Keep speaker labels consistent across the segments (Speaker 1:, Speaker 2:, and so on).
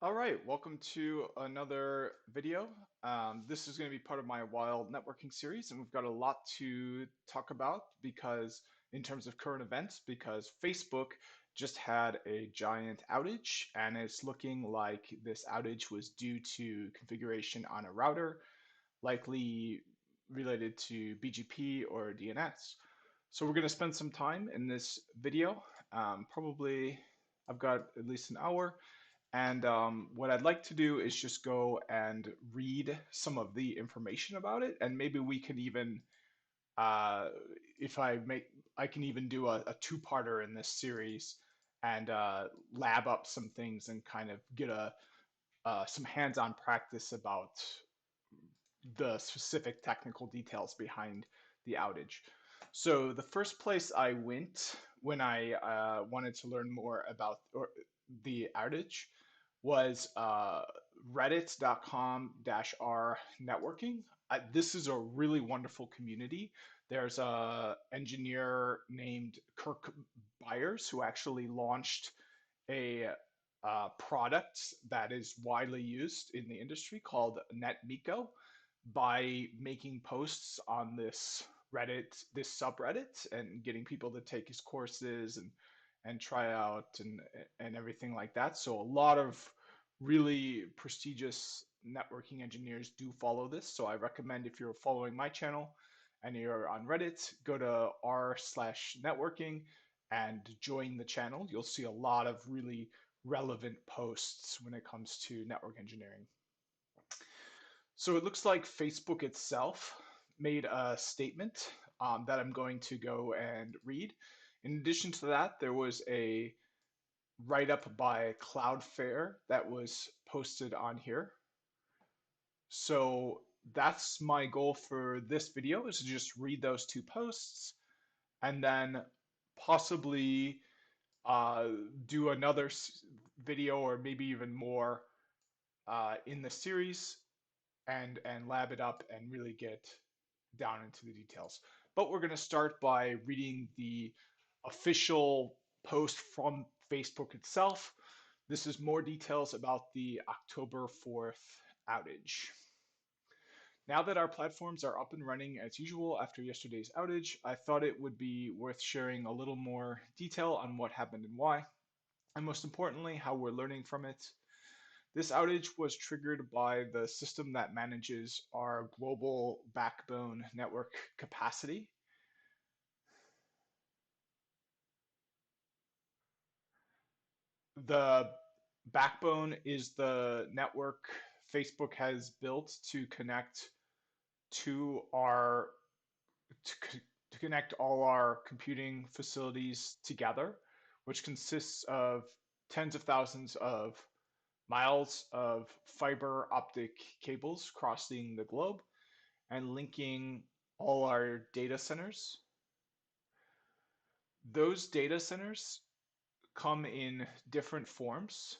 Speaker 1: All right, welcome to another video. This is going to be part of my wild networking series, and we've got a lot to talk about because, in terms of current events, because Facebook just had a giant outage, and it's looking like this outage was due to configuration on a router, likely related to BGP or DNS. So we're going to spend some time in this video. Probably, I've got at least an hour. And what I'd like to do is just go and read some of the information about it, and maybe we could even, uh, if I make, I can even do a two-parter in this series and lab up some things and kind of get a some hands-on practice about the specific technical details behind the outage. So the first place I went when I wanted to learn more about the outage was reddit.com-r networking. This is a really wonderful community. There's a engineer named Kirk Byers who actually launched a product that is widely used in the industry called NetMiko by making posts on this Reddit, this subreddit, and getting people to take his courses and try out and everything like that. So a lot of really prestigious networking engineers do follow this. So I recommend if you're following my channel and you're on Reddit, go to r/networking and join the channel. You'll see a lot of really relevant posts when it comes to network engineering. So it looks like Facebook itself made a statement that I'm going to go and read. In addition to that, there was a write up by Cloudflare that was posted on here. So that's my goal for this video is to just read those two posts and then possibly do another video or maybe even more in the series and lab it up and really get down into the details. But we're going to start by reading the official post from Facebook itself. This is more details about the October 4th outage. Now that our platforms are up and running as usual after yesterday's outage, I thought it would be worth sharing a little more detail on what happened and why, and most importantly, how we're learning from it. This outage was triggered by the system that manages our global backbone network capacity. The backbone is the network Facebook has built to connect to our to connect all our computing facilities together, which consists of tens of thousands of miles of fiber optic cables crossing the globe and linking all our data centers. Those data centers come in different forms.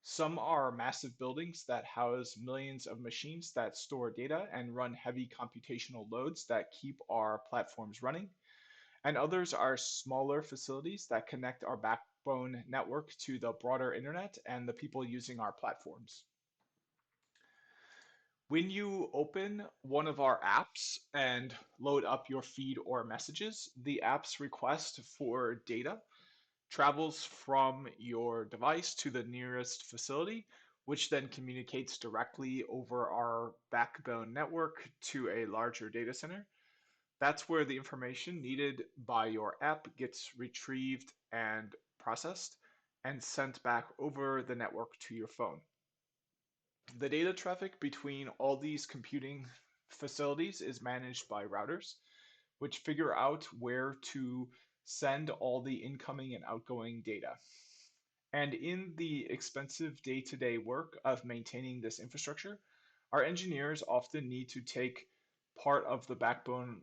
Speaker 1: Some are massive buildings that house millions of machines that store data and run heavy computational loads that keep our platforms running. And others are smaller facilities that connect our backbone network to the broader internet and the people using our platforms. When you open one of our apps and load up your feed or messages, the app's request for data travels from your device to the nearest facility, which then communicates directly over our backbone network to a larger data center. That's where the information needed by your app gets retrieved and processed and sent back over the network to your phone. The data traffic between all these computing facilities is managed by routers, which figure out where to send all the incoming and outgoing data. And in the expensive day-to-day work of maintaining this infrastructure, our engineers often need to take part of the backbone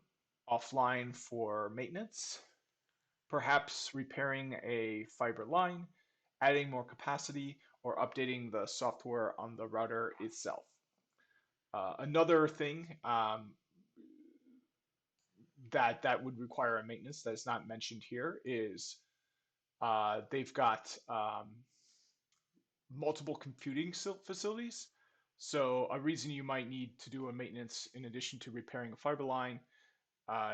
Speaker 1: offline for maintenance, perhaps repairing a fiber line, adding more capacity, or updating the software on the router itself. Another thing that would require a maintenance that is not mentioned here is they've got multiple computing facilities. So a reason you might need to do a maintenance in addition to repairing a fiber line,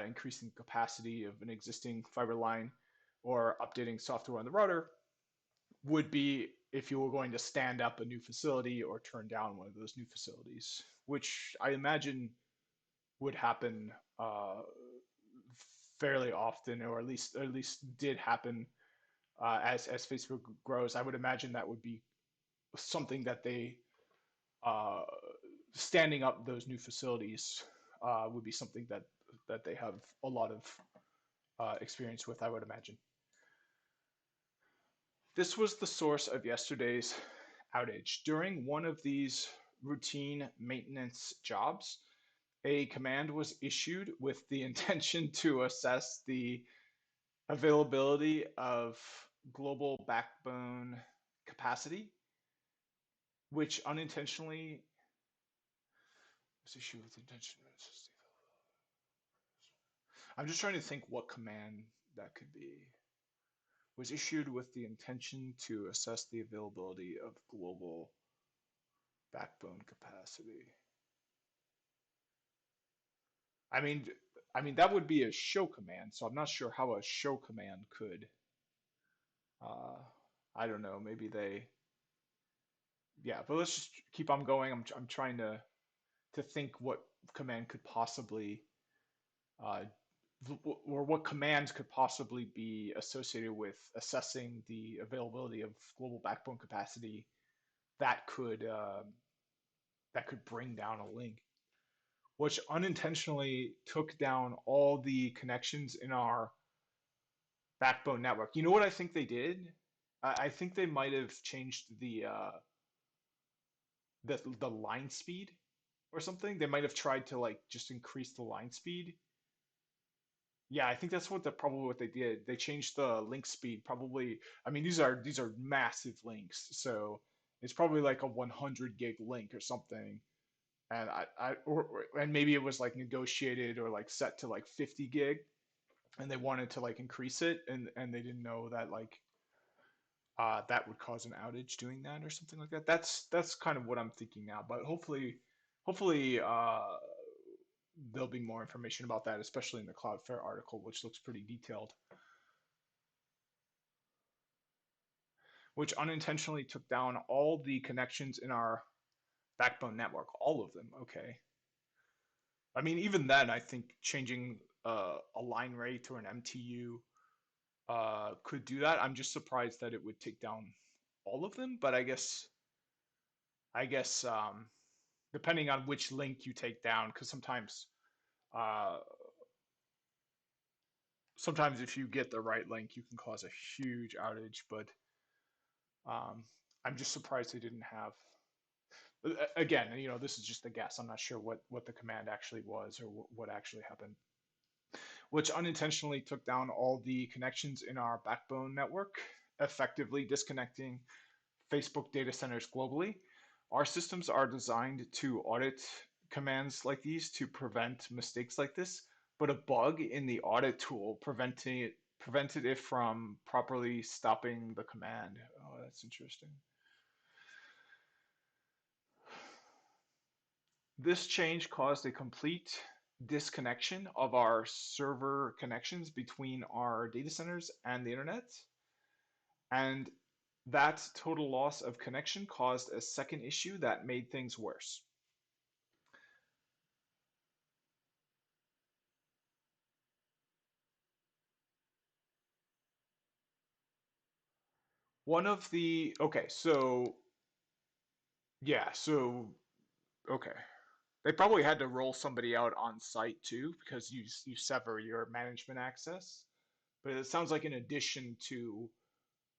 Speaker 1: increasing the capacity of an existing fiber line, or updating software on the router would be if you were going to stand up a new facility or turn down one of those new facilities, which I imagine would happen fairly often, or at least did happen as Facebook grows. I would imagine that would be something that they uh, standing up those new facilities would be something that they have a lot of experience with, I would imagine. This was the source of yesterday's outage. During one of these routine maintenance jobs, a command was issued with the intention to assess the availability of global backbone capacity, which unintentionally was issued with the intention to assess the. I'm just trying to think what command that could be. Was issued with the intention to assess the availability of global backbone capacity. I mean, that would be a show command, so I'm not sure how a show command could. Uh, I don't know. Maybe they. Yeah, but let's just keep on going. I'm trying to think what command could possibly uh, or what commands could possibly be associated with assessing the availability of global backbone capacity that could bring down a link, which unintentionally took down all the connections in our backbone network. You know what I think they did? I think they might have changed the line speed or something. They might have tried to like just increase the line speed. Yeah, I think that's probably what they did. They changed the link speed. Probably, I mean, these are massive links, so it's probably like a 100 gig link or something. And and maybe it was like negotiated or like set to like 50 gig, and they wanted to like increase it, and they didn't know that like that would cause an outage doing that or something like that. That's kind of what I'm thinking now. But hopefully there'll be more information about that, especially in the Cloudflare article, which looks pretty detailed. Which unintentionally took down all the connections in our backbone network, all of them. Okay. I mean, even then, I think changing a line rate or an MTU could do that. I'm just surprised that it would take down all of them, but I guess depending on which link you take down, because uh, sometimes if you get the right link, you can cause a huge outage. But um, I'm just surprised they didn't have. Again, this is just a guess. I'm not sure what the command actually was or what actually happened, which unintentionally took down all the connections in our backbone network, effectively disconnecting Facebook data centers globally. Our systems are designed to audit commands like these to prevent mistakes like this, but a bug in the audit tool prevented it from properly stopping the command. Oh, that's interesting. This change caused a complete disconnection of our server connections between our data centers and the internet. And that total loss of connection caused a second issue that made things worse. Okay, so yeah, so, okay. They probably had to roll somebody out on site too because you sever your management access. But it sounds like in addition to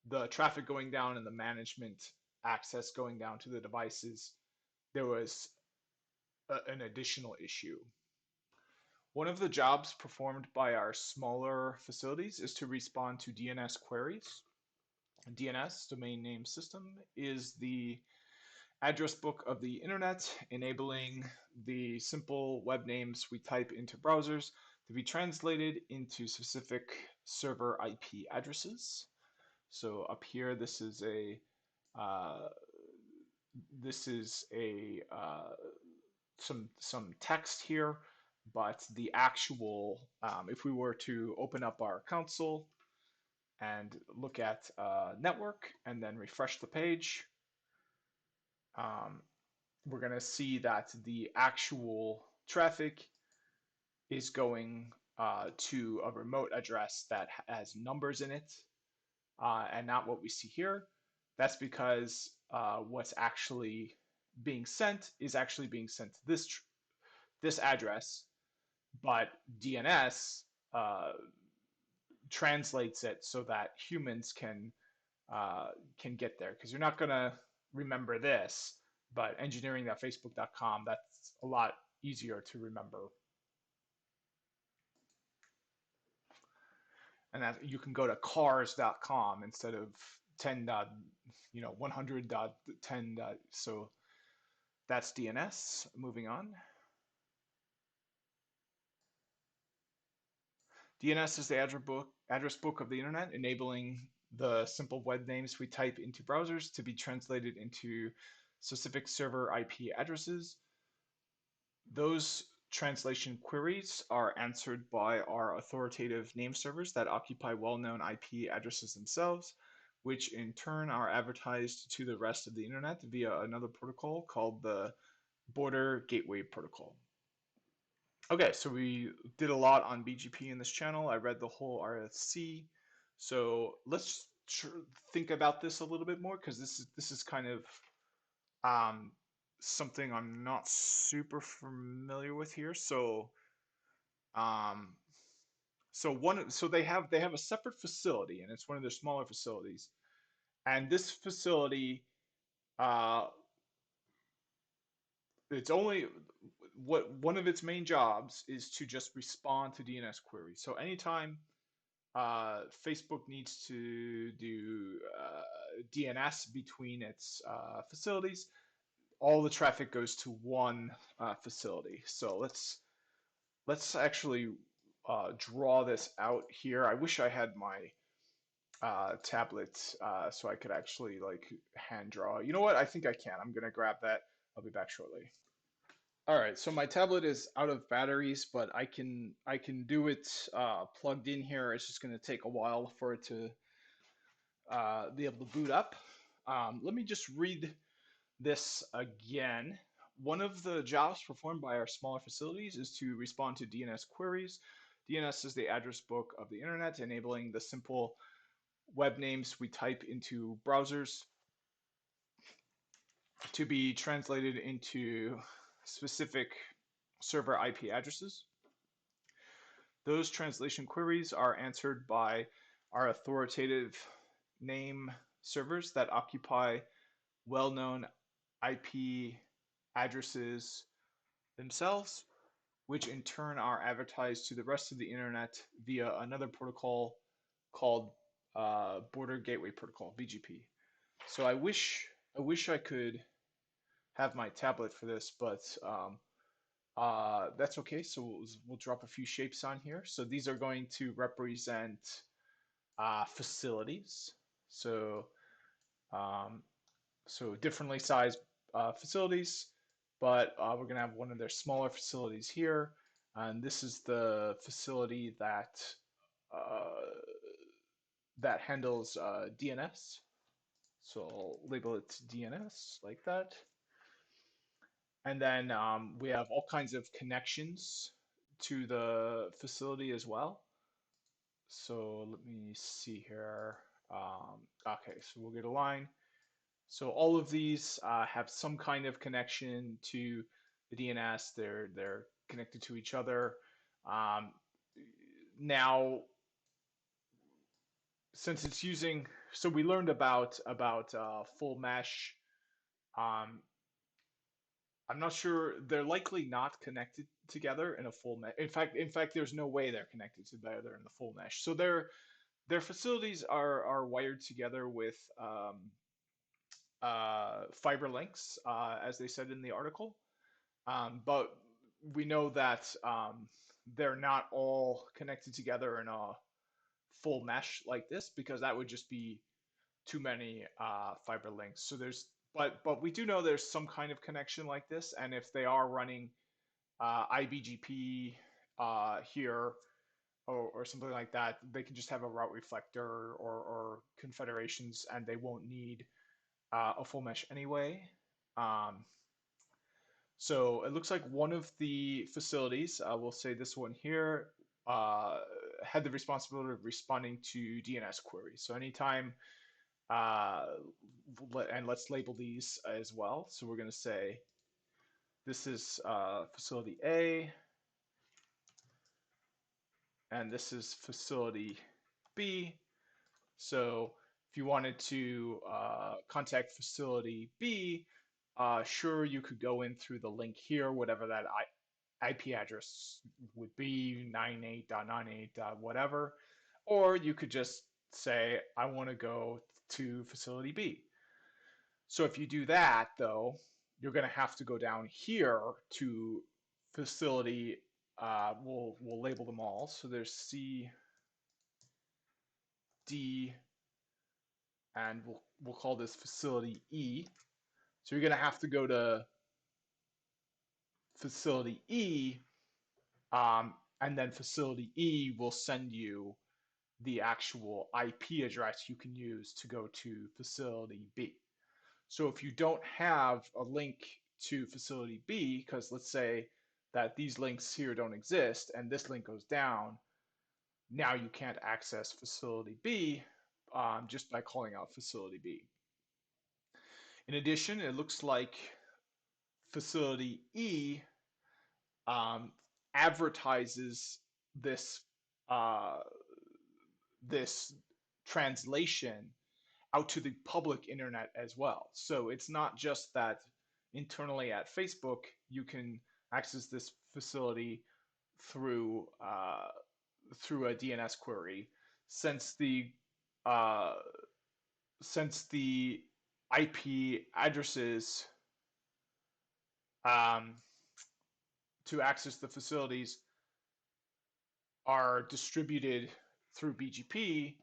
Speaker 1: the traffic going down and the management access going down to the devices, there was an additional issue. One of the jobs performed by our smaller facilities is to respond to DNS queries. DNS, domain name system, is the address book of the internet, enabling the simple web names we type into browsers to be translated into specific server IP addresses. So up here, this is a this is a some text here, but the actual if we were to open up our console and look at network and then refresh the page, um, we're going to see that the actual traffic is going to a remote address that has numbers in it, and not what we see here. That's because what's actually being sent is actually being sent to this address, but DNS translates it so that humans uh, can get there. Because you're not gonna remember this, but engineering.facebook.com, that's a lot easier to remember. And that you can go to cars.com instead of 10 100.10. So that's DNS. Moving on. DNS is the address book of the internet, enabling the simple web names we type into browsers to be translated into specific server IP addresses. Those translation queries are answered by our authoritative name servers that occupy well-known IP addresses themselves, which in turn are advertised to the rest of the internet via another protocol called the Border Gateway Protocol. Okay, so we did a lot on BGP in this channel. I read the whole RFC. So let's think about this a little bit more, because this is kind of um, something I'm not super familiar with here. Um, so they have a separate facility, and it's one of their smaller facilities. And this facility, uh, it's only what one of its main jobs is to just respond to DNS queries. So anytime Facebook needs to do DNS between its facilities, all the traffic goes to one facility. So let's actually draw this out here. I wish I had my tablet so I could actually like hand draw. You know what? I think I can. I'm gonna grab that. I'll be back shortly. All right, so my tablet is out of batteries, but I can do it plugged in here. It's just going to take a while for it to be able to boot up. Let me just read this again. One of the jobs performed by our smaller facilities is to respond to DNS queries. DNS is the address book of the internet, enabling the simple web names we type into browsers to be translated into specific server IP addresses. Those translation queries are answered by our authoritative name servers that occupy well-known IP addresses themselves, which in turn are advertised to the rest of the internet via another protocol called Border Gateway Protocol (BGP). So I wish I could have my tablet for this, but that's okay. So we'll drop a few shapes on here. So these are going to represent facilities. So um, so differently sized facilities, but we're going to have one of their smaller facilities here. And this is the facility that handles DNS. So I'll label it DNS like that. And then we have all kinds of connections to the facility as well. So let me see here. Okay, so we'll get a line. So all of these have some kind of connection to the DNS. They're connected to each other. Um, Now, since it's using, so we learned about full mesh. Um, I'm not sure, they're likely not connected together in a full mesh. In fact, there's no way they're connected together in the full mesh. So their facilities are wired together with fiber links, as they said in the article. But we know that they're not all connected together in a full mesh like this, because that would just be too many fiber links. So but we do know there's some kind of connection like this, and if they are running IBGP here or something like that, they can just have a route reflector or confederations, and they won't need a full mesh anyway. Um, so it looks like one of the facilities, we'll say this one here, uh, had the responsibility of responding to DNS queries. So anytime, uh, and let's label these as well. So we're going to say this is facility A, and this is facility B. So if you wanted to contact facility B, sure, you could go in through the link here, whatever that IP address would be, 98.98. Whatever. Or you could just say, I want to go to facility B. So if you do that, though, you're going to have to go down here to facility. We'll label them all. So there's C, D, and we'll call this facility E. So you're going to have to go to facility E, and then facility E will send you the actual IP address you can use to go to facility B. So if you don't have a link to facility B, because let's say that these links here don't exist and this link goes down, now you can't access facility B just by calling out facility B. In addition, it looks like facility E um, advertises this uh, this translation out to the public internet as well. So it's not just that internally at Facebook you can access this facility through through a DNS query, since the uh, since the IP addresses um, to access the facilities are distributed through BGP.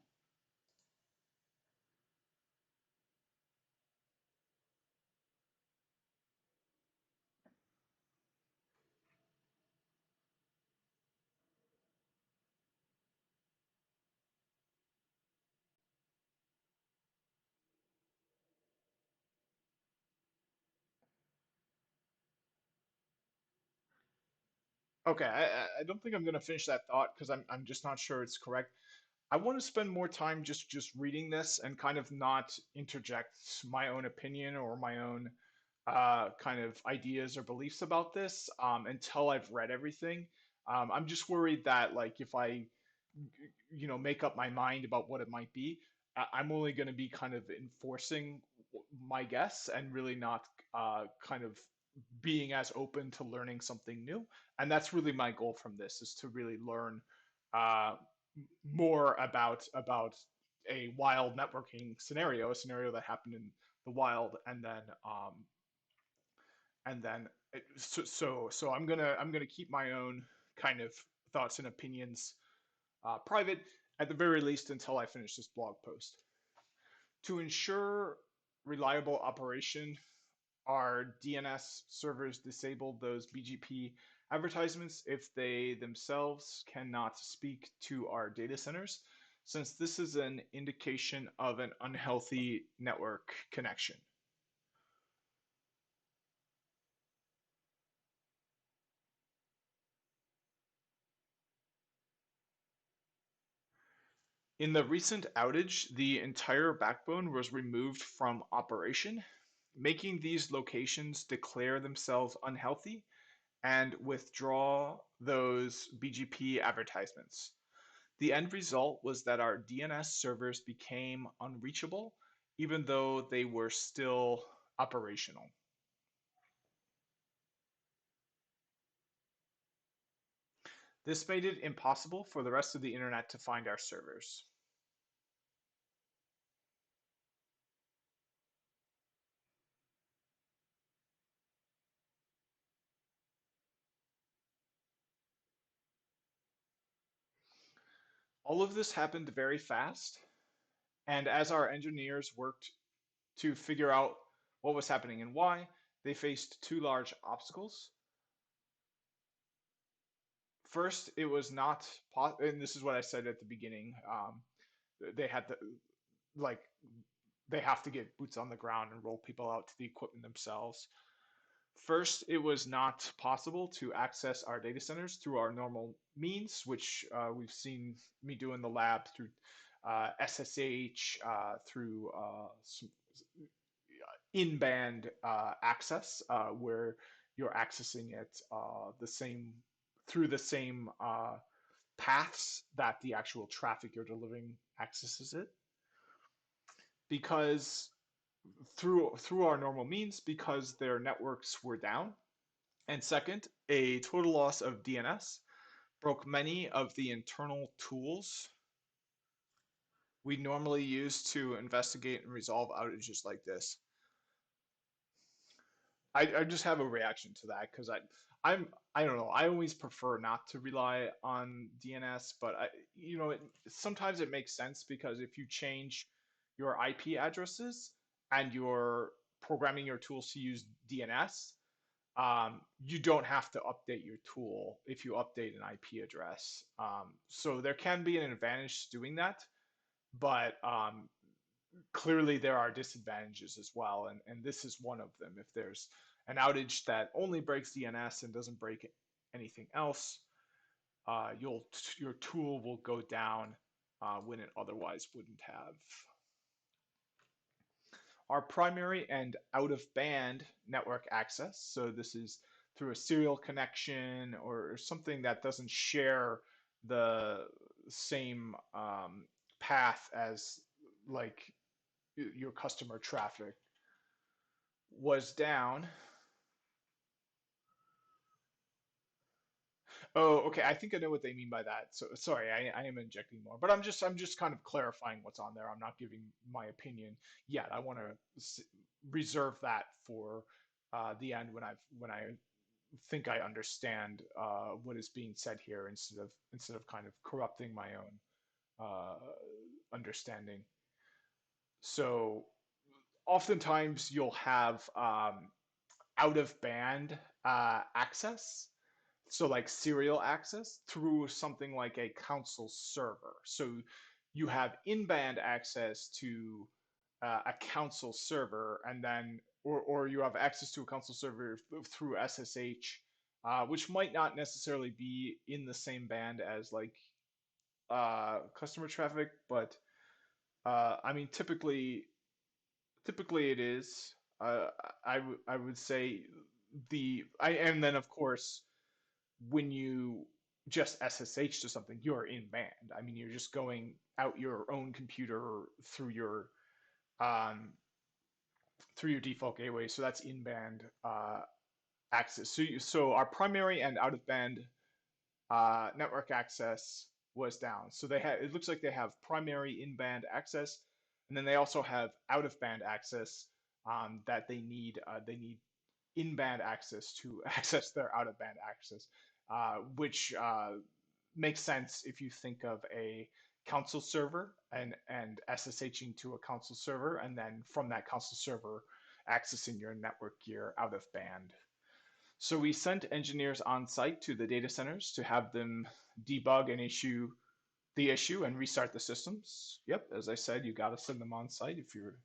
Speaker 1: Okay, I don't think I'm going to finish that thought because I'm just not sure it's correct. I want to spend more time just reading this and kind of not interject my own opinion or my own kind of ideas or beliefs about this until I've read everything. I'm just worried that like if I make up my mind about what it might be, I'm only going to be kind of enforcing my guess and really not kind of being as open to learning something new. And that's really my goal from this, is to really learn uh, more about a wild networking scenario, a scenario that happened in the wild, and then so I'm gonna keep my own kind of thoughts and opinions private, at the very least until I finish this blog post. To ensure reliable operation, our DNS servers disabled those BGP advertisements if they themselves cannot speak to our data centers, since this is an indication of an unhealthy network connection. In the recent outage, the entire backbone was removed from operation, making these locations declare themselves unhealthy and withdraw those BGP advertisements. The end result was that our DNS servers became unreachable, even though they were still operational. This made it impossible for the rest of the internet to find our servers. All of this happened very fast, and as our engineers worked to figure out What was happening and why? They faced two large obstacles. First, it was not and this is what I said at the beginning. They had to like they have to get boots on the ground and roll people out to the equipment themselves. First, it was not possible to access our data centers through our normal means, which we've seen me do in the lab through SSH, through some in-band access, where you're accessing it the same through the same paths that the actual traffic you're delivering accesses it. Because through our normal means, because their networks were down. And second, a total loss of DNS broke many of the internal tools we normally use to investigate and resolve outages like this. I just have a reaction to that because I don't know, I always prefer not to rely on DNS, but sometimes it makes sense because if you change your IP addresses and you're programming your tools to use DNS, you don't have to update your tool if you update an IP address. So there can be an advantage to doing that, but clearly there are disadvantages as well, and this is one of them. If there's an outage that only breaks DNS and doesn't break anything else, your tool will go down when it otherwise wouldn't have. Our primary and out-of-band network access, so this is through a serial connection or something that doesn't share the same path as like your customer traffic, was down. Oh, okay. I think I know what they mean by that. So sorry, I am injecting more, but I'm just kind of clarifying what's on there. I'm not giving my opinion yet. I want to reserve that for the end when I think I understand what is being said here instead of kind of corrupting my own understanding. So oftentimes you'll have out of band access, so like serial access through something like a console server. So you have in-band access to a console server, and then or you have access to a console server through SSH, which might not necessarily be in the same band as like customer traffic, but I mean typically it is. Uh, I would say and then of course when you just SSH to something, you're in band. I mean, you're just going out your own computer um, through your default gateway, so that's in band access. So our primary and out of band network access was down. So it looks like they have primary in band access, and then they also have out of band access that they need. They need in-band access to access their out-of-band access, which makes sense if you think of a console server and SSHing to a console server, and then from that console server accessing your network gear out of band. So we sent engineers on site to the data centers to have them debug and issue the issue and restart the systems. Yep, as I said, you got to send them on site if you're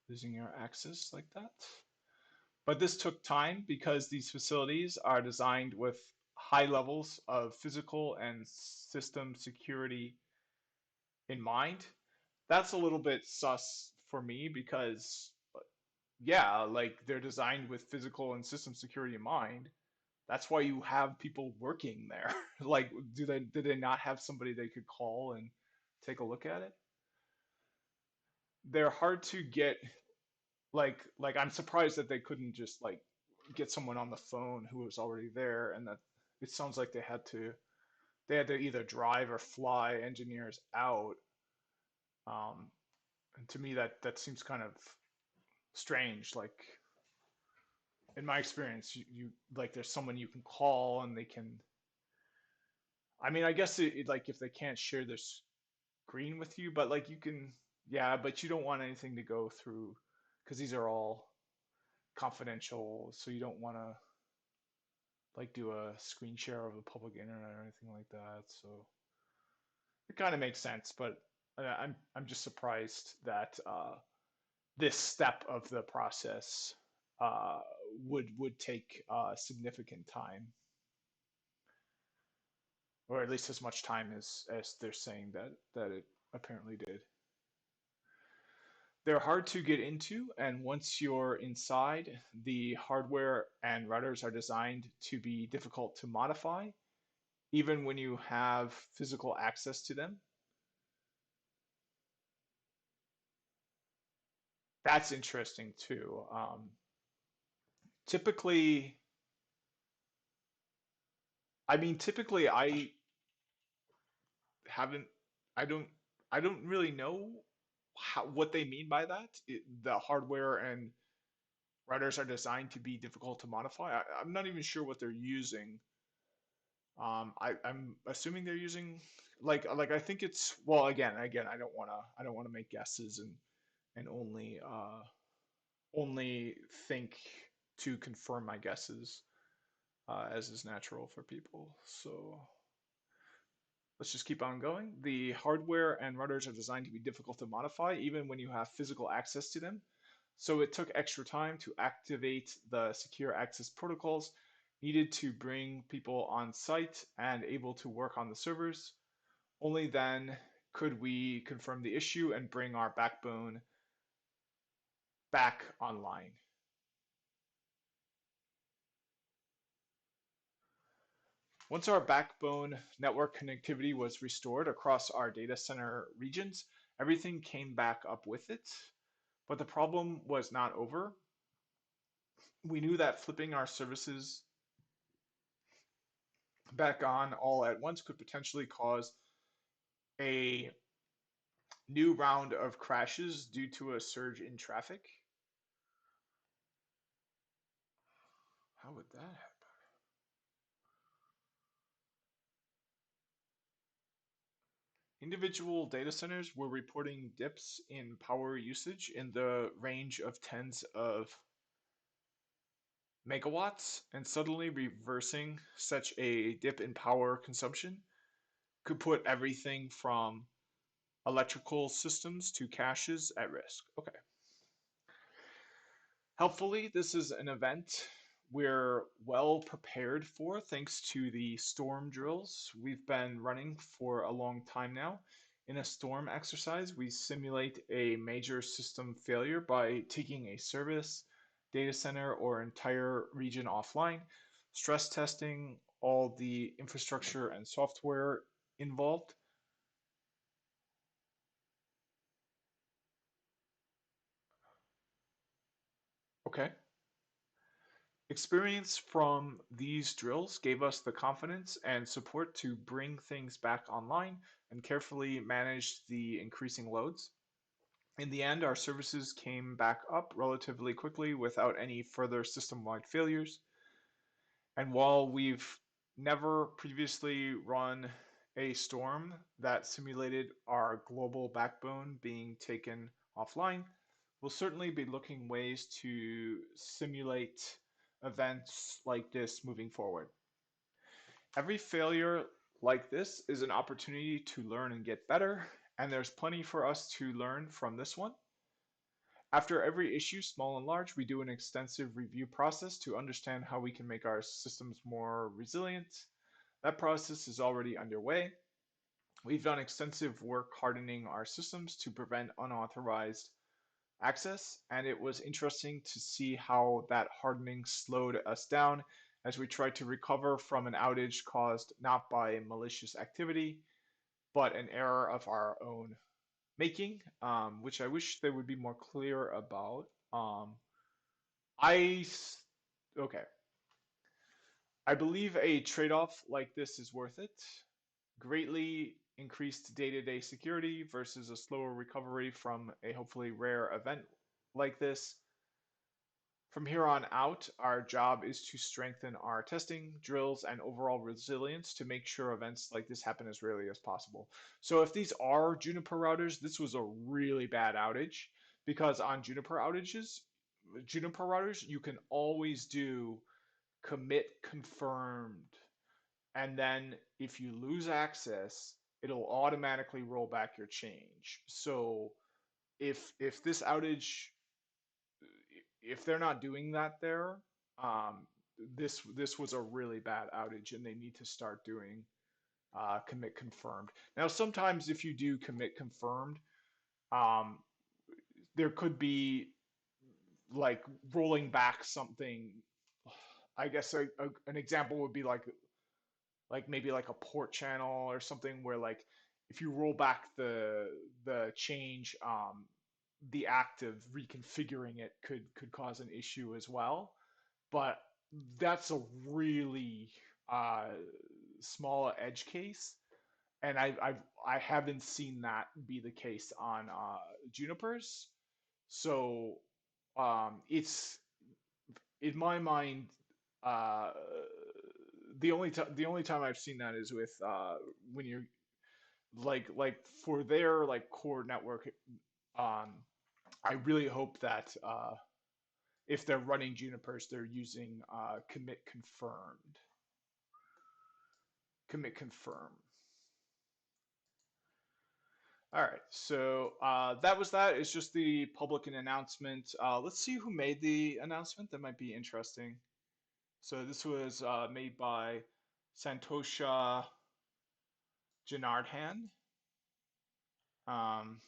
Speaker 1: losing your access like that. But this took time because these facilities are designed with high levels of physical and system security in mind. That's a little bit sus for me because, yeah, like they're designed with physical and system security in mind. That's why you have people working there. Like, did they not have somebody they could call and take a look at it? They're hard to get. Like I'm surprised that they couldn't just like get someone on the phone who was already there, and that it sounds like they had to either drive or fly engineers out. And to me that seems kind of strange. Like in my experience, you like there's someone you can call and they can. I mean, I guess like if they can't share their screen with you, but like you can, yeah, but you don't want anything to go through because these are all confidential, so you don't want to like do a screen share of the public internet or anything like that. So it kind of makes sense, but I'm just surprised that this step of the process uh, would take significant time, or at least as much time as they're saying that it apparently did. They're hard to get into, and once you're inside, the hardware and routers are designed to be difficult to modify, even when you have physical access to them. That's interesting too. Typically, typically haven't, I don't, I don't really know what they mean by that. The hardware and routers are designed to be difficult to modify. I'm not even sure what they're using. I'm assuming they're using like I think it's well again I don't wanna make guesses and only think to confirm my guesses as is natural for people. So let's just keep on going. The hardware and routers are designed to be difficult to modify even when you have physical access to them. So it took extra time to activate the secure access protocols needed to bring people on site and able to work on the servers. Only then could we confirm the issue and bring our backbone back online. Once our backbone network connectivity was restored across our data center regions, everything came back up with it. But the problem was not over. We knew that flipping our services back on all at once could potentially cause a new round of crashes due to a surge in traffic. How would that happen? Individual data centers were reporting dips in power usage in the range of tens of megawatts, and suddenly reversing such a dip in power consumption could put everything from electrical systems to caches at risk. Okay. Helpfully, this is an event we're well prepared for thanks to the storm drills we've been running for a long time now. In a storm exercise, we simulate a major system failure by taking a service, data center, or entire region offline, stress testing all the infrastructure and software involved. Okay. Experience from these drills gave us the confidence and support to bring things back online and carefully manage the increasing loads. In the end, our services came back up relatively quickly without any further system-wide failures. And while we've never previously run a storm that simulated our global backbone being taken offline, we'll certainly be looking ways to simulate events like this moving forward. Every failure like this is an opportunity to learn and get better, and there's plenty for us to learn from this one. After every issue, small and large, we do an extensive review process to understand how we can make our systems more resilient. That process is already underway. We've done extensive work hardening our systems to prevent unauthorized access, and it was interesting to see how that hardening slowed us down as we tried to recover from an outage caused not by malicious activity, but an error of our own making, which I wish they would be more clear about. I, okay, I believe a trade-off like this is worth it. Greatly increased day-to-day security versus a slower recovery from a hopefully rare event like this. From here on out, our job is to strengthen our testing, drills, and overall resilience to make sure events like this happen as rarely as possible. So if these are Juniper routers, this was a really bad outage because on Juniper outages, Juniper routers, you can always do commit confirmed, and then if you lose access, it'll automatically roll back your change. So if this outage, if they're not doing that there, this was a really bad outage, and they need to start doing commit confirmed. Now, sometimes if you do commit confirmed, um, there could be like rolling back something. I guess an example would be like maybe like a port channel or something where like if you roll back the change, the act of reconfiguring it could cause an issue as well. But that's a really uh, small edge case, and I haven't seen that be the case on Junipers. So it's in my mind, uh, the only time I've seen that is with when you're like for their like core network. Um, I really hope that if they're running Junipers, they're using commit confirm. All right, so that was that. It's just the public announcement. Let's see who made the announcement. That might be interesting. So this was made by Santosha Janardhan. Um,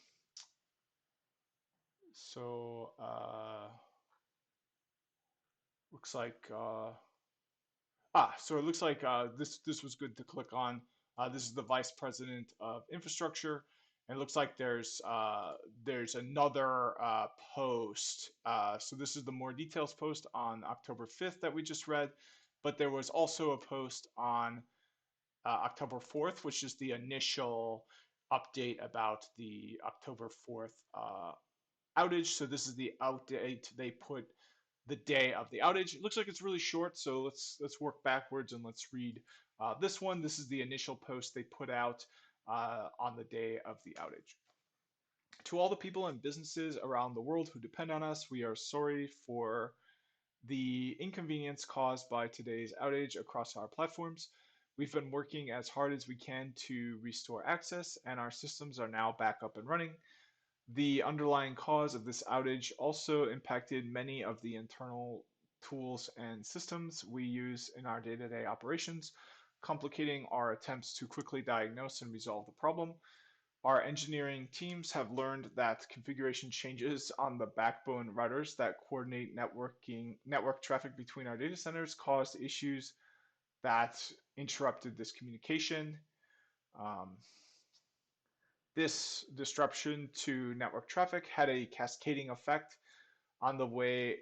Speaker 1: so looks like so it looks like this was good to click on. This is the vice president of infrastructure, and it looks like there's another post. So this is the more details post on October 5th that we just read, but there was also a post on October 4th, which is the initial update about the October 4th outage. So this is the update they put the day of the outage. It looks like it's really short, so let's work backwards and let's read this one. This is the initial post they put out on the day of the outage. To all the people and businesses around the world who depend on us, we are sorry for the inconvenience caused by today's outage across our platforms. We've been working as hard as we can to restore access, and our systems are now back up and running. The underlying cause of this outage also impacted many of the internal tools and systems we use in our day-to-day operations, complicating our attempts to quickly diagnose and resolve the problem. Our engineering teams have learned that configuration changes on the backbone routers that coordinate network traffic between our data centers caused issues that interrupted this communication. Um, this disruption to network traffic had a cascading effect on the way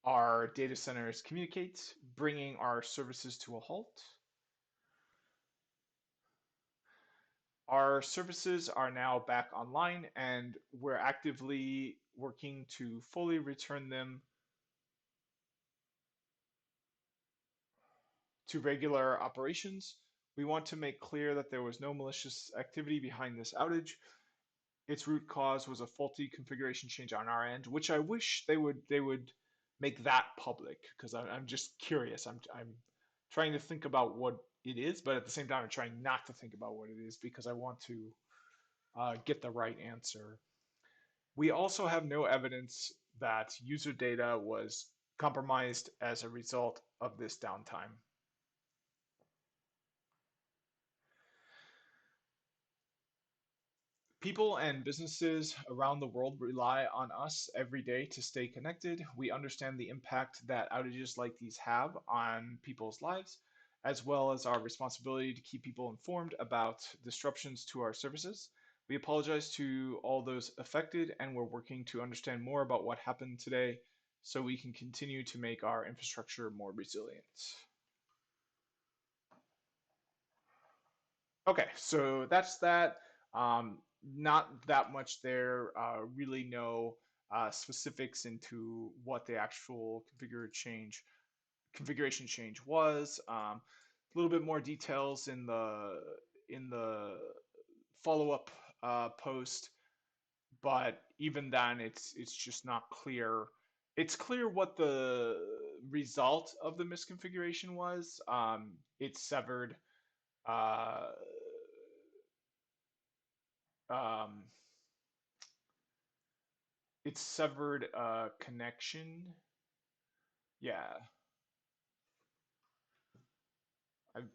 Speaker 1: our data centers communicate, bringing our services to a halt. Our services are now back online, and we're actively working to fully return them to regular operations. We want to make clear that there was no malicious activity behind this outage. Its root cause was a faulty configuration change on our end, which I wish they would make that public because I'm just curious. I'm trying to think about what it is, but at the same time, I'm trying not to think about what it is because I want to get the right answer. We also have no evidence that user data was compromised as a result of this downtime. People and businesses around the world rely on us every day to stay connected. We understand the impact that outages like these have on people's lives, as well as our responsibility to keep people informed about disruptions to our services. We apologize to all those affected, and we're working to understand more about what happened today so we can continue to make our infrastructure more resilient. Okay, so that's that. Not that much there. Really no specifics into what the actual configuration change was. A little bit more details in the follow-up post, but even then, it's just not clear It's clear what the result of the misconfiguration was. Uh, um, it severed a connection. Yeah,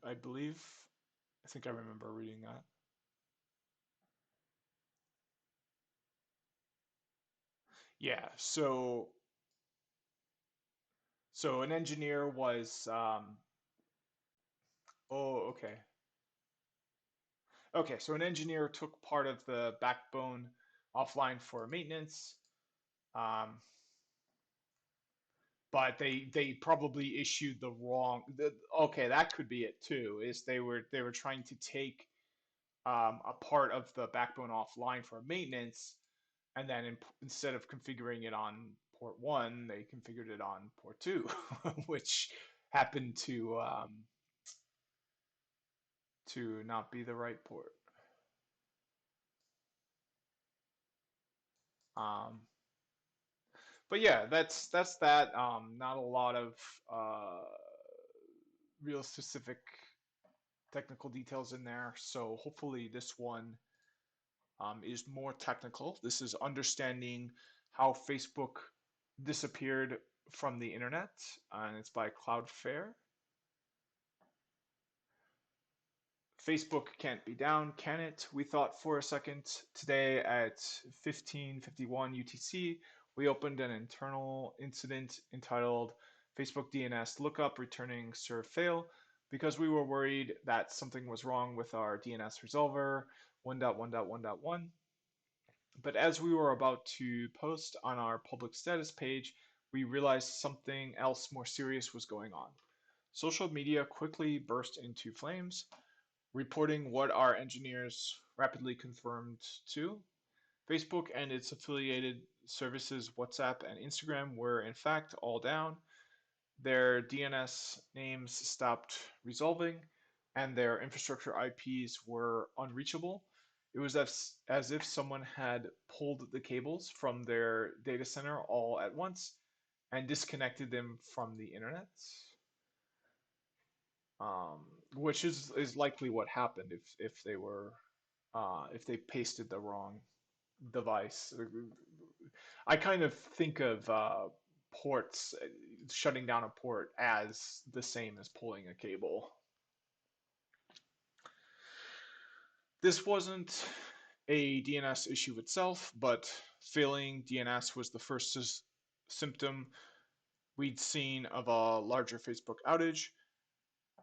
Speaker 1: I believe. I think I remember reading that. Yeah. So an engineer was. Oh, okay. Okay. So an engineer took part of the backbone offline for maintenance. Um, but they probably issued the wrong. Okay, that could be it too. Is they were trying to take a part of the backbone offline for maintenance, and then instead of configuring it on port one, they configured it on port two, which happened to not be the right port. Um, but yeah, that's that. Not a lot of real specific technical details in there. So hopefully this one is more technical. This is understanding how Facebook disappeared from the internet, and it's by Cloudflare. Facebook can't be down, can it? We thought for a second. Today at 15:51 UTC, we opened an internal incident entitled Facebook DNS lookup returning serve fail because we were worried that something was wrong with our DNS resolver 1.1.1.1. But as we were about to post on our public status page, we realized something else more serious was going on. Social media quickly burst into flames, reporting what our engineers rapidly confirmed too. Facebook and its affiliated services, WhatsApp and Instagram, were in fact all down. Their DNS names stopped resolving, and their infrastructure IPs were unreachable. It was as if someone had pulled the cables from their data center all at once and disconnected them from the internet, which is likely what happened if they were if they pasted the wrong device. I kind of think of ports shutting down a port as the same as pulling a cable. This wasn't a DNS issue itself, but failing DNS was the first symptom we'd seen of a larger Facebook outage.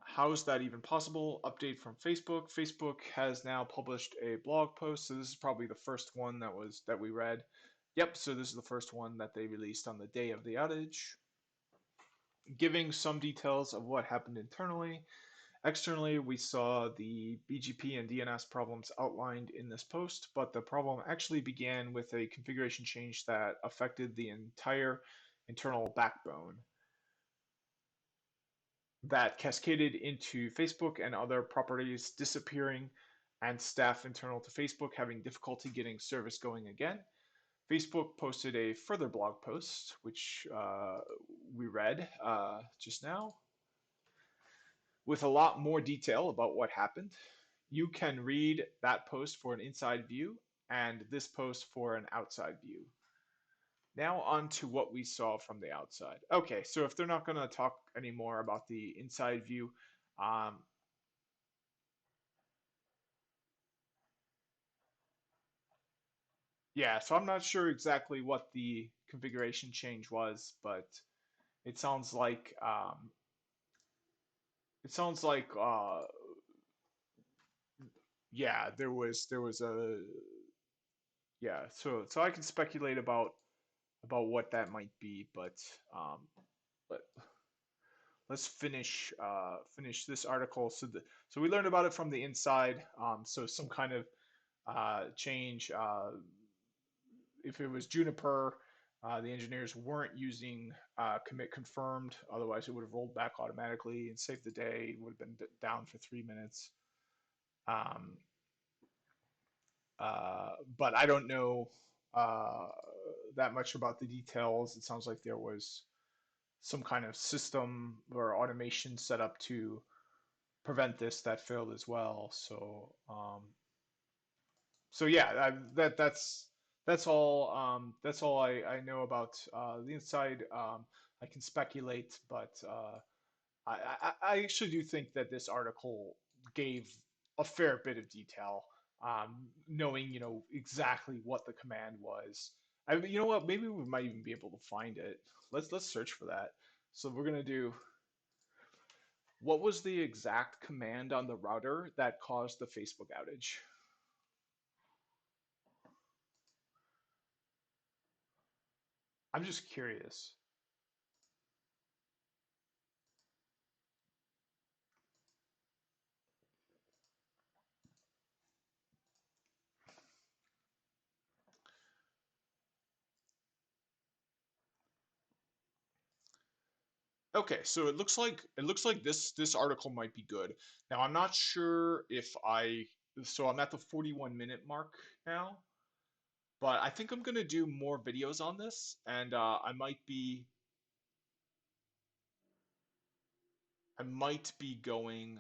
Speaker 1: How is that even possible? Update from Facebook. Facebook has now published a blog post, so this is probably the first one that we read. Yep, so this is the first one that they released on the day of the outage, giving some details of what happened internally. Externally, we saw the BGP and DNS problems outlined in this post, but the problem actually began with a configuration change that affected the entire internal backbone that cascaded into Facebook and other properties disappearing and staff internal to Facebook having difficulty getting service going again. Facebook posted a further blog post, which we read just now, with a lot more detail about what happened. You can read that post for an inside view and this post for an outside view. Now on to what we saw from the outside. Okay, so if they're not going to talk anymore about the inside view, um, yeah, so I'm not sure exactly what the configuration change was, but it sounds like it sounds like yeah, there was a yeah, so I can speculate about what that might be, but let's finish this article. So we learned about it from the inside. So some kind of change. If it was Juniper, the engineers weren't using commit confirmed. Otherwise, it would have rolled back automatically and saved the day. It would have been down for 3 minutes. Um, but I don't know. that much about the details. It sounds like there was some kind of system or automation set up to prevent this that failed as well. So yeah, that's all I know about the inside. I can speculate, but I actually do think that this article gave a fair bit of detail, knowing exactly what the command was. You know what? Maybe we might even be able to find it. Let's search for that. So we're gonna do what was the exact command on the router that caused the Facebook outage? I'm just curious. Okay, so it looks like this article might be good. Now I'm not sure if so I'm at the 41-minute mark now, but I think I'm gonna do more videos on this, and I might be going,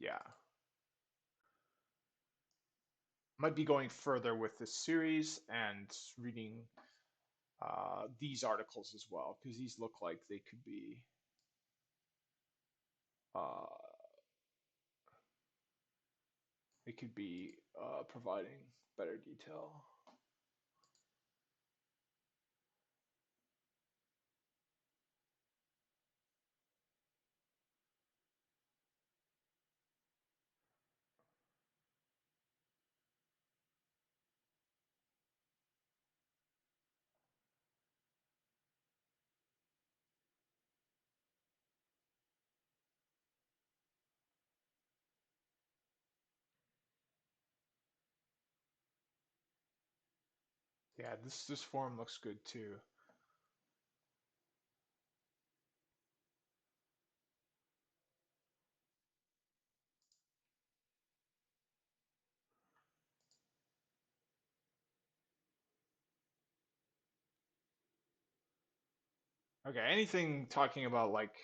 Speaker 1: yeah, might be going further with this series and reading these articles as well because these look like uh, they could be providing better detail. Yeah, this form looks good too. Okay, anything talking about like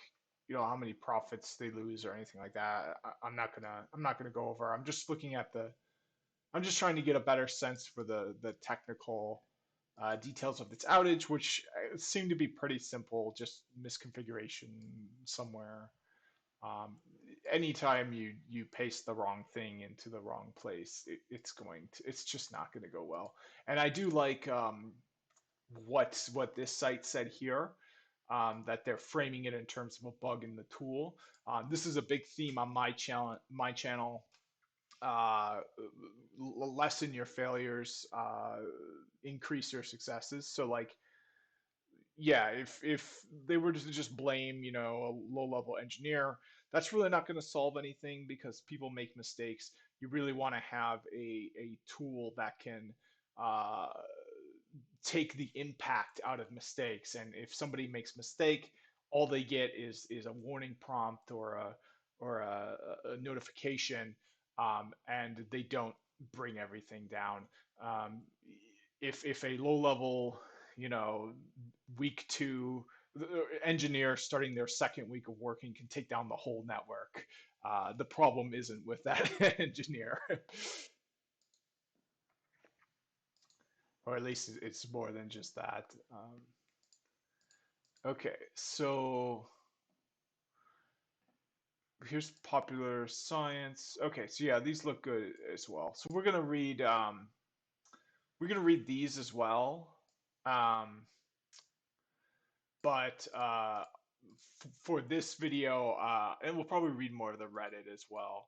Speaker 1: how many profits they lose or anything like that, I'm not gonna go over. I'm just trying to get a better sense for the technical details of this outage, which seem to be pretty simple, just misconfiguration somewhere. Um, Anytime you paste the wrong thing into the wrong place, it's just not going to go well. And I do like what this site said here, that they're framing it in terms of a bug in the tool. This is a big theme on my channel. uh, Lessen your failures, increase your successes. So like, yeah, if they were to just blame, a low level engineer, that's really not going to solve anything because people make mistakes. You really want to have a tool that can uh, take the impact out of mistakes. And if somebody makes mistake, all they get is a warning prompt or a notification, and they don't bring everything down. Um, if a low level, you know, week two engineer starting their second week of working can take down the whole network. The problem isn't with that engineer, or at least it's more than just that. Okay, so here's popular science. Okay, so yeah, these look good as well. So we're gonna read these as well. Um, but for this video, and we'll probably read more of the Reddit as well.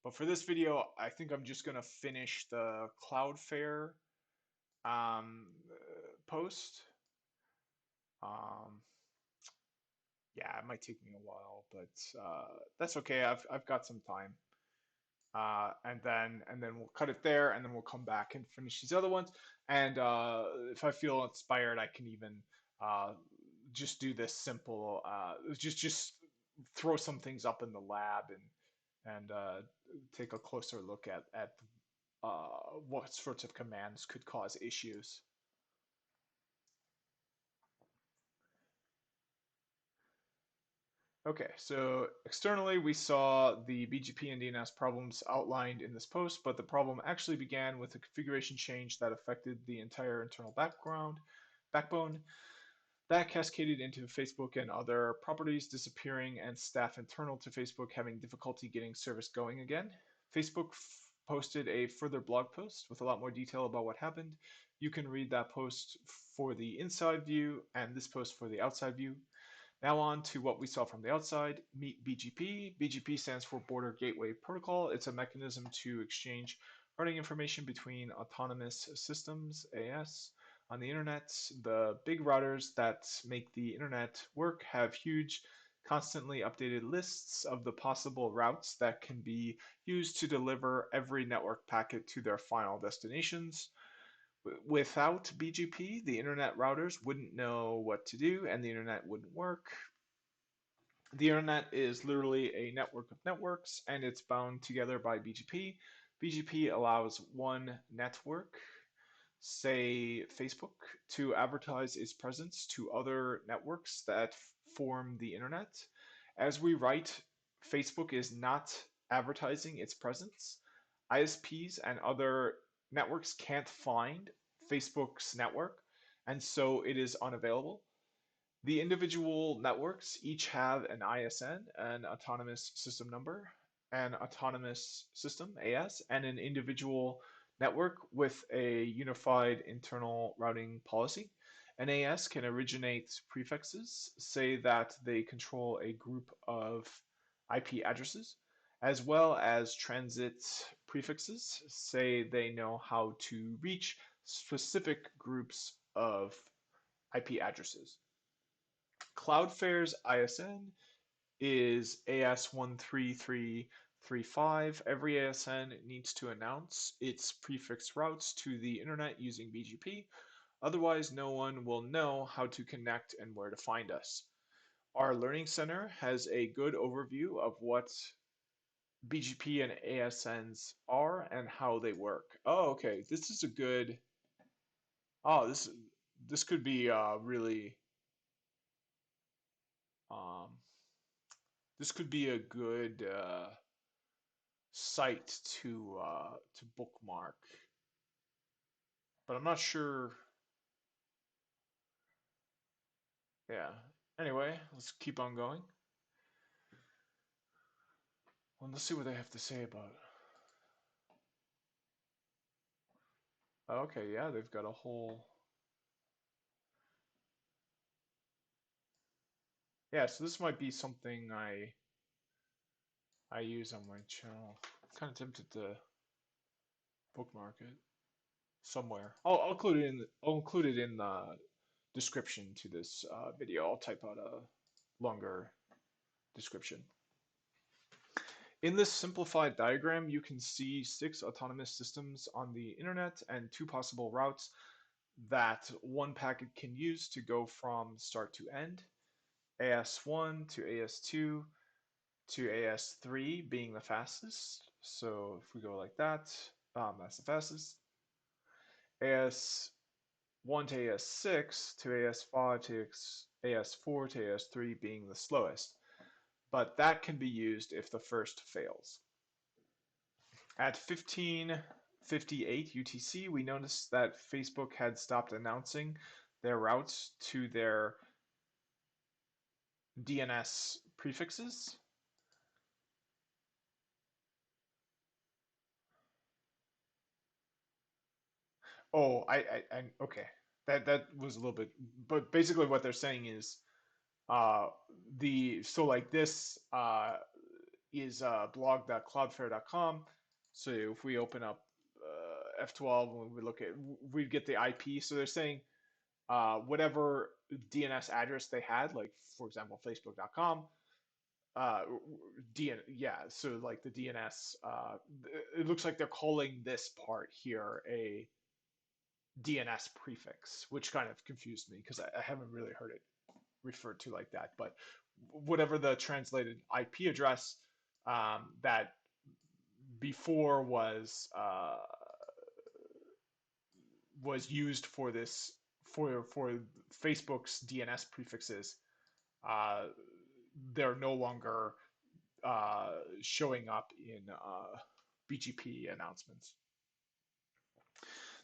Speaker 1: But for this video, I think I'm just gonna finish the Cloudflare post. Um, yeah, it might take me a while, but that's okay. I've got some time. And then we'll cut it there, and then we'll come back and finish these other ones. And if I feel inspired, I can even uh, just do this simple, just throw some things up in the lab and take a closer look at what sorts of commands could cause issues. Okay, so externally we saw the BGP and DNS problems outlined in this post, but the problem actually began with a configuration change that affected the entire internal backbone that cascaded into Facebook and other properties disappearing and staff internal to Facebook having difficulty getting service going again. Facebook posted a further blog post with a lot more detail about what happened. You can read that post for the inside view and this post for the outside view. Now on to what we saw from the outside. Meet BGP. BGP stands for Border Gateway Protocol. It's a mechanism to exchange routing information between autonomous systems, AS, on the internet. The big routers that make the internet work have huge, constantly updated lists of the possible routes that can be used to deliver every network packet to their final destinations. Without BGP, the internet routers wouldn't know what to do and the internet wouldn't work. The internet is literally a network of networks and it's bound together by BGP. BGP allows one network, say Facebook, to advertise its presence to other networks that form the internet. As we write, Facebook is not advertising its presence. ISPs and other networks can't find Facebook's network, and so it is unavailable. The individual networks each have an ISN, an autonomous system number, an autonomous system, AS, and an individual network with a unified internal routing policy. An AS can originate prefixes, say that they control a group of IP addresses, as well as transit prefixes, say they know how to reach specific groups of IP addresses. Cloudflare's ISN is AS13335. Every ASN needs to announce its prefix routes to the internet using BGP. Otherwise, no one will know how to connect and where to find us. Our Learning Center has a good overview of what BGP and ASNs are and how they work. Oh, okay. This is a good. Oh, this could be really. Um, this could be a good site to bookmark, but I'm not sure. Yeah. Anyway, let's keep on going. Well, let's see what they have to say about it. Okay, yeah, they've got a whole. Yeah, so this might be something I use on my channel. I'm kind of tempted to bookmark it somewhere. I'll include it in I'll include it in the description to this video. I'll type out a longer description. In this simplified diagram, you can see 6 autonomous systems on the internet and 2 possible routes that one packet can use to go from start to end. AS1 to AS2 to AS3 being the fastest. So if we go like that, that's the fastest. AS1 to AS6 to AS5 to AS4 to AS3 being the slowest. But that can be used if the first fails. At 15:58 UTC, we noticed that Facebook had stopped announcing their routes to their DNS prefixes. Oh, okay. That was a little bit, but basically what they're saying is, uh, so like this is blog.cloudflare.com. So if we open up F12 and we look at, we get the IP. So they're saying whatever DNS address they had, like for example, facebook.com, uh, yeah, so like the DNS, it looks like they're calling this part here a DNS prefix, which kind of confused me because I haven't really heard it referred to like that. But whatever the translated IP address that before was was used for this for Facebook's DNS prefixes, uh, they're no longer showing up in BGP announcements.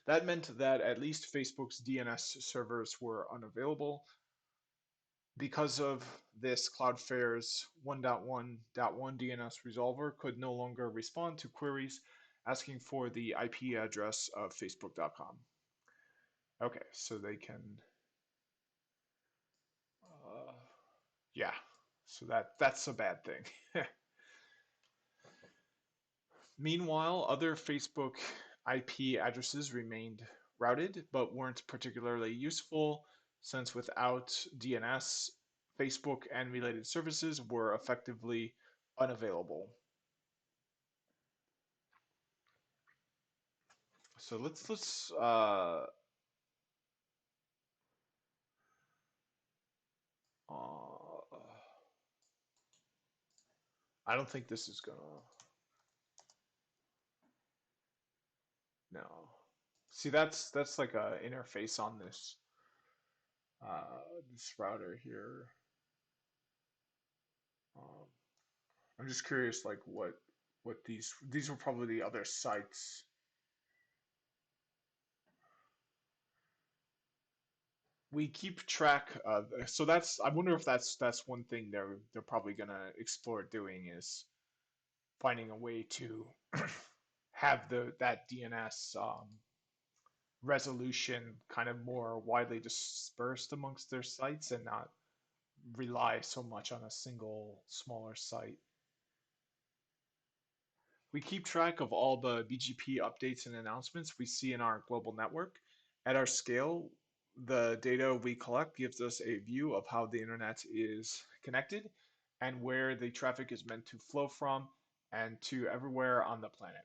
Speaker 1: That meant that at least Facebook's DNS servers were unavailable. Because of this, Cloudflare's 1.1.1 DNS resolver could no longer respond to queries asking for the IP address of Facebook.com. Okay, so they can, uh, yeah, so that's a bad thing. Meanwhile, other Facebook IP addresses remained routed but weren't particularly useful since without DNS, Facebook and related services were effectively unavailable. So uh I don't think this is gonna no. See, that's like a interface on this router here. Um, I'm just curious, like what these were probably the other sites. We keep track of, so that's, I wonder if that's one thing they're probably gonna explore doing is finding a way to have the that DNS resolution kind of more widely dispersed amongst their sites and not rely so much on a single smaller site. We keep track of all the BGP updates and announcements we see in our global network. At our scale, the data we collect gives us a view of how the internet is connected and where the traffic is meant to flow from and to everywhere on the planet.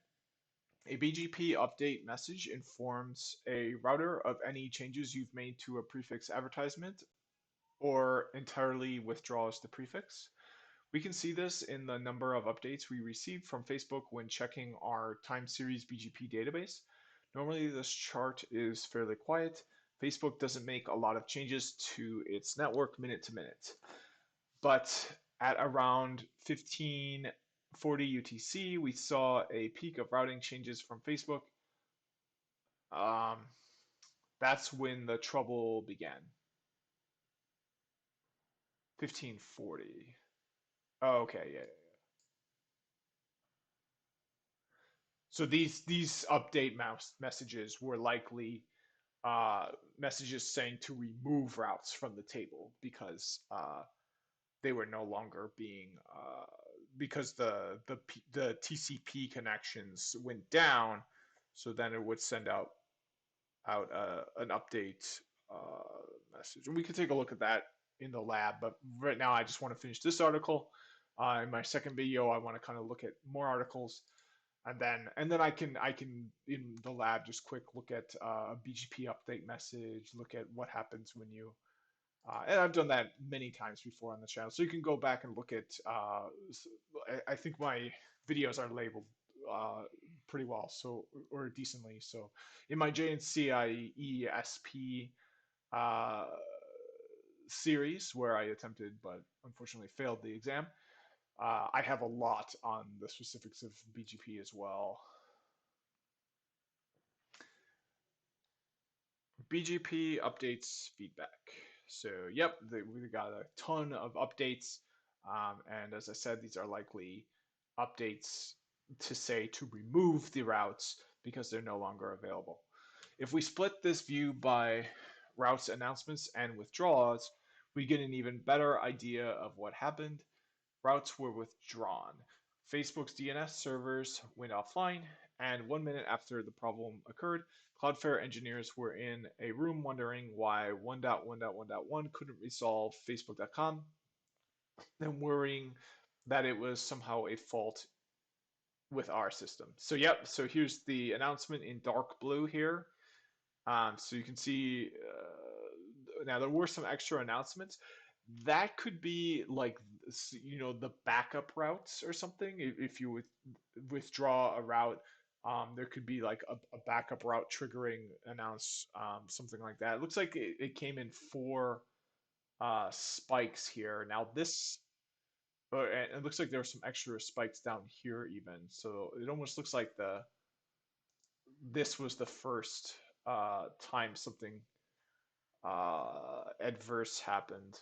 Speaker 1: A BGP update message informs a router of any changes you've made to a prefix advertisement or entirely withdraws the prefix. We can see this in the number of updates we receive from Facebook when checking our time series BGP database. Normally, this chart is fairly quiet. Facebook doesn't make a lot of changes to its network minute to minute. But at around 1540 UTC, we saw a peak of routing changes from Facebook. Um, that's when the trouble began. 1540. Oh, okay, yeah. So these update mouse messages were likely uh, messages saying to remove routes from the table because they were no longer being because the TCP connections went down. So then it would send out an update message, and we could take a look at that in the lab. But right now, I just want to finish this article. In my second video, I want to kind of look at more articles and then I can in the lab just quick look at a BGP update message, look at what happens when you and I've done that many times before on the channel. So you can go back and look at I think my videos are labeled uh, pretty well, so or decently. So in my JNCIESP uh, series where I attempted but unfortunately failed the exam, I have a lot on the specifics of BGP as well. BGP updates feedback. So, yep, we got a ton of updates. And as I said, these are likely updates to say to remove the routes because they're no longer available. If we split this view by routes announcements and withdrawals, we get an even better idea of what happened. Routes were withdrawn. Facebook's DNS servers went offline, and 1 minute after the problem occurred, Cloudflare engineers were in a room wondering why 1.1.1.1 couldn't resolve Facebook.com, and worrying that it was somehow a fault with our system. So, yep, so here's the announcement in dark blue here. So you can see now there were some extra announcements. That could be like the backup routes or something. If you would withdraw a route There could be like a backup route triggering announce something like that. It looks like it came in four spikes here. Now this, and it looks like there were some extra spikes down here even. So it almost looks like the this was the first time something adverse happened.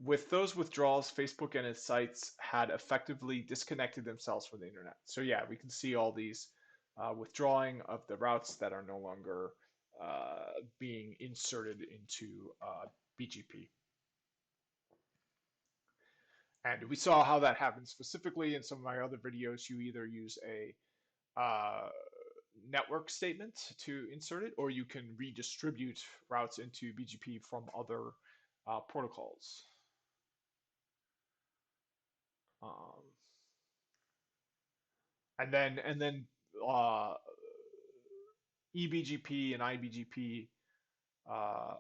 Speaker 1: With those withdrawals, Facebook and its sites had effectively disconnected themselves from the internet. So yeah, we can see all these withdrawing of the routes that are no longer being inserted into BGP. And we saw how that happens specifically in some of my other videos. You either use a uh, network statement to insert it, or you can redistribute routes into BGP from other protocols. Um, and then uh, eBGP and IBGP. Uh,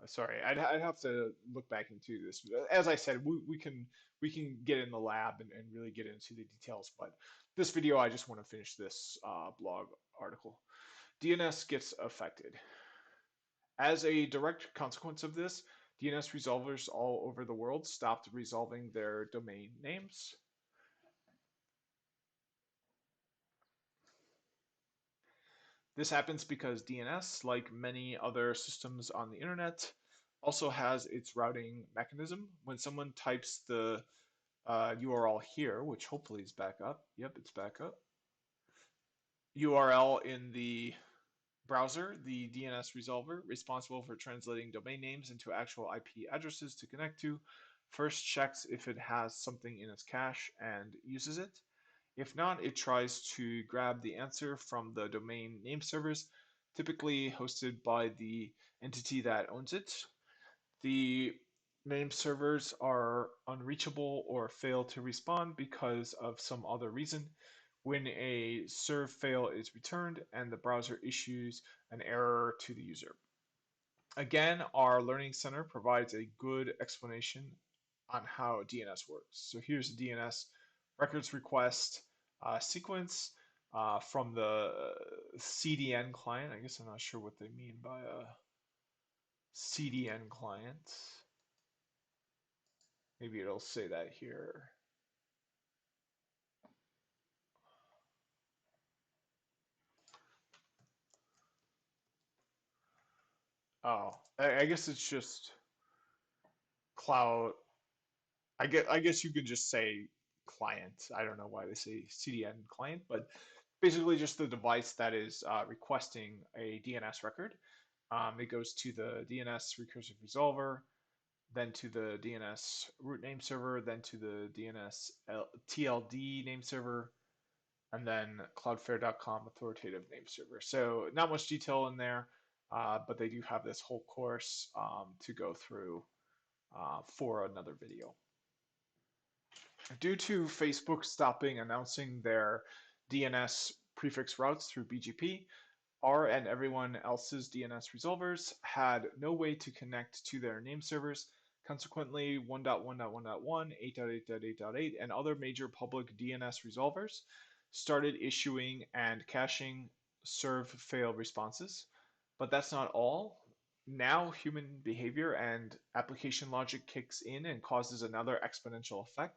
Speaker 1: Sorry, I'd have to look back into this. As I said, we can get in the lab and really get into the details. But this video, I just want to finish this blog article. DNS gets affected. As a direct consequence of this, DNS resolvers all over the world stopped resolving their domain names. This happens because DNS, like many other systems on the internet, also has its routing mechanism. When someone types the URL here, which hopefully is back up, yep, it's back up, URL in the browser, the DNS resolver, responsible for translating domain names into actual IP addresses to connect to, first checks if it has something in its cache and uses it. If not, it tries to grab the answer from the domain name servers, typically hosted by the entity that owns it. The name servers are unreachable or fail to respond because of some other reason. When a serve fail is returned and the browser issues an error to the user. Again, our Learning Center provides a good explanation on how DNS works. So here's a DNS records request sequence from the CDN client. I guess I'm not sure what they mean by a CDN client. Maybe it'll say that here. Oh, I guess it's just cloud. I guess you could just say client. I don't know why they say CDN client, but basically just the device that is requesting a DNS record. It goes to the DNS recursive resolver, then to the DNS root name server, then to the DNS TLD name server, and then cloudflare.com authoritative name server. So not much detail in there, but they do have this whole course to go through for another video. Due to Facebook stopping announcing their DNS prefix routes through BGP, our and everyone else's DNS resolvers had no way to connect to their name servers. Consequently, 1.1.1.1, 8.8.8.8, and other major public DNS resolvers started issuing and caching serve fail responses. But that's not all. Now human behavior and application logic kicks in and causes another exponential effect.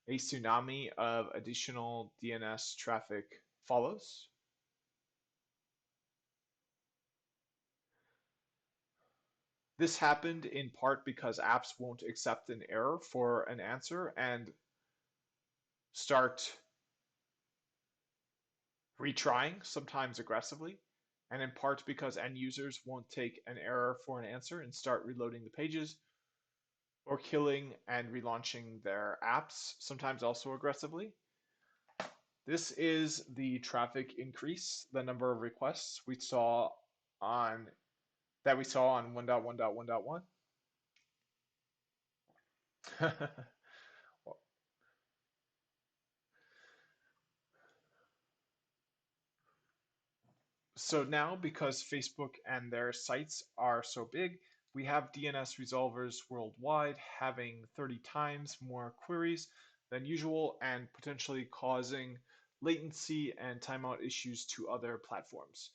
Speaker 1: A tsunami of additional DNS traffic follows. This happened in part because apps won't accept an error for an answer and start retrying, sometimes aggressively, and in part because end users won't take an error for an answer and start reloading the pages or killing and relaunching their apps, sometimes also aggressively. This is the traffic increase, the number of requests on we saw on 1.1.1.1. So now, because Facebook and their sites are so big, we have DNS resolvers worldwide having 30 times more queries than usual and potentially causing latency latency and timeout issues to other platforms.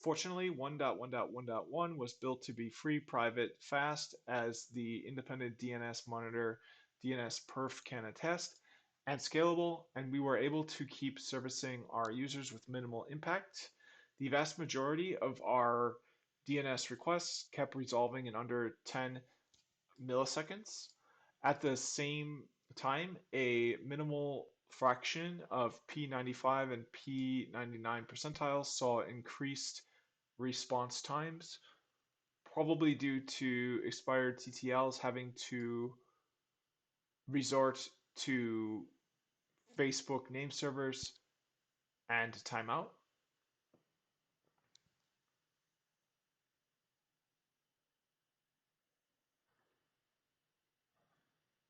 Speaker 1: Fortunately, 1.1.1.1 was built to be free, private, fast, as the independent DNS monitor DNS Perf can attest, and scalable, and we were able to keep servicing our users with minimal impact. The vast majority of our DNS requests kept resolving in under 10 milliseconds. At the same time, a minimal fraction of P95 and P99 percentiles saw increased response times, probably due to expired TTLs having to resort to Facebook name servers and timeout.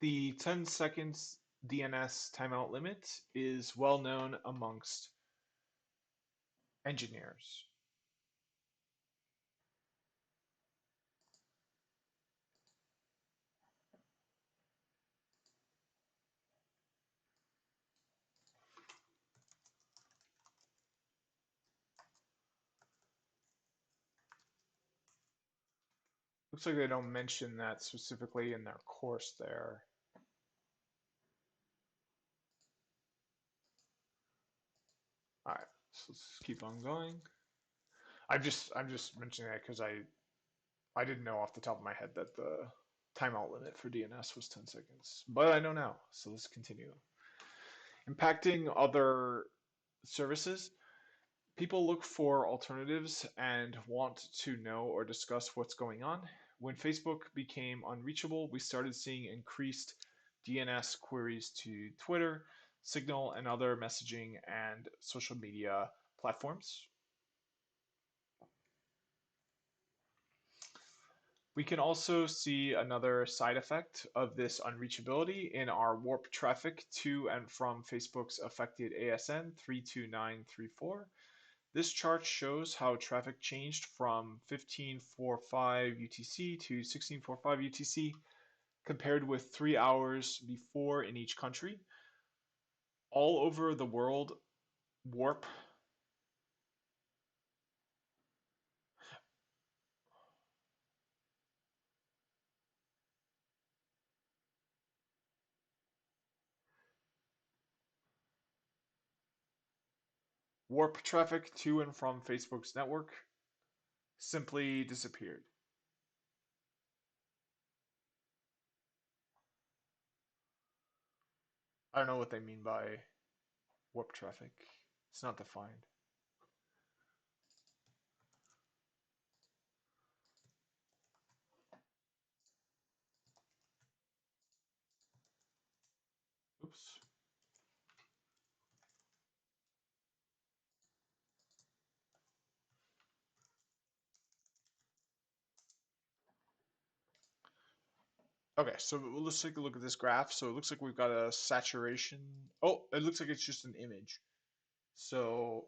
Speaker 1: The 10 seconds DNS timeout limit is well known amongst engineers. Looks like they don't mention that specifically in their course there. All right, so let's keep on going. I'm just mentioning that because I didn't know off the top of my head that the timeout limit for DNS was 10 seconds, but I know now. So let's continue. Impacting other services. People look for alternatives and want to know or discuss what's going on. When Facebook became unreachable, we started seeing increased DNS queries to Twitter, Signal, and other messaging and social media platforms. We can also see another side effect of this unreachability in our warp traffic to and from Facebook's affected ASN 32934. This chart shows how traffic changed from 1545 UTC to 1645 UTC compared with 3 hours before in each country. All over the world, warp warp traffic to and from Facebook's network simply disappeared. I don't know what they mean by warp traffic. It's not defined. Oops. Okay, so let's take a look at this graph. So it looks like we've got a saturation. Oh, it looks like it's just an image. So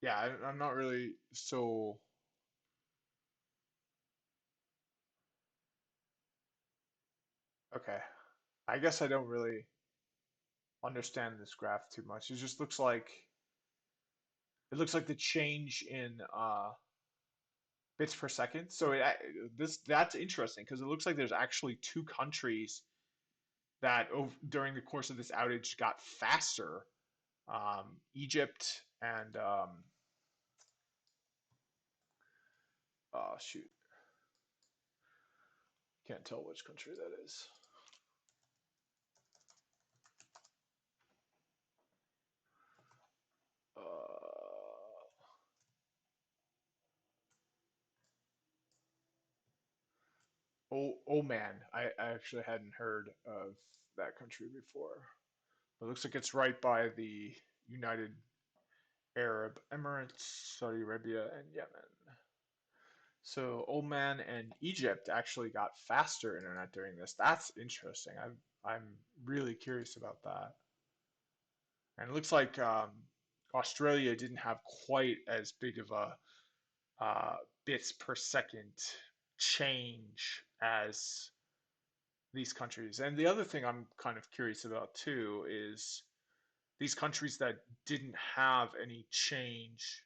Speaker 1: yeah, I'm not really so okay. I guess I don't really understand this graph too much. It looks like the change in bits per second. So that's interesting because it looks like there's actually two countries that during the course of this outage got faster. Egypt and oh shoot, can't tell which country that is. Oh man, I actually hadn't heard of that country before. It looks like it's right by the United Arab Emirates, Saudi Arabia, and Yemen. So Oman and Egypt actually got faster internet during this. That's interesting. I'm really curious about that. And it looks like Australia didn't have quite as big of a uh, bits per second change as these countries. And the other thing I'm kind of curious about too is these countries that didn't have any change.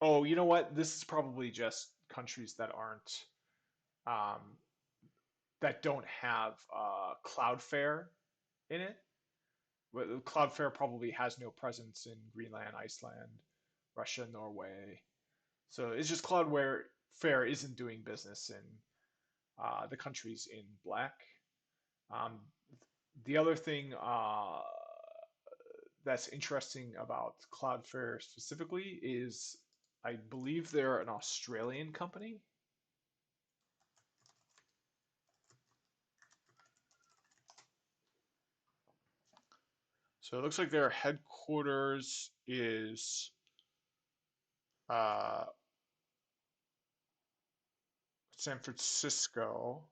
Speaker 1: Oh, you know what? This is probably just countries that aren't um, that don't have Cloudflare in it. Well, Cloudflare probably has no presence in Greenland, Iceland, Russia, Norway. So it's just Cloudflare isn't doing business in the countries in black. Um, the other thing that's interesting about Cloudflare specifically is I believe they're an Australian company. So it looks like their headquarters is uh, San Francisco.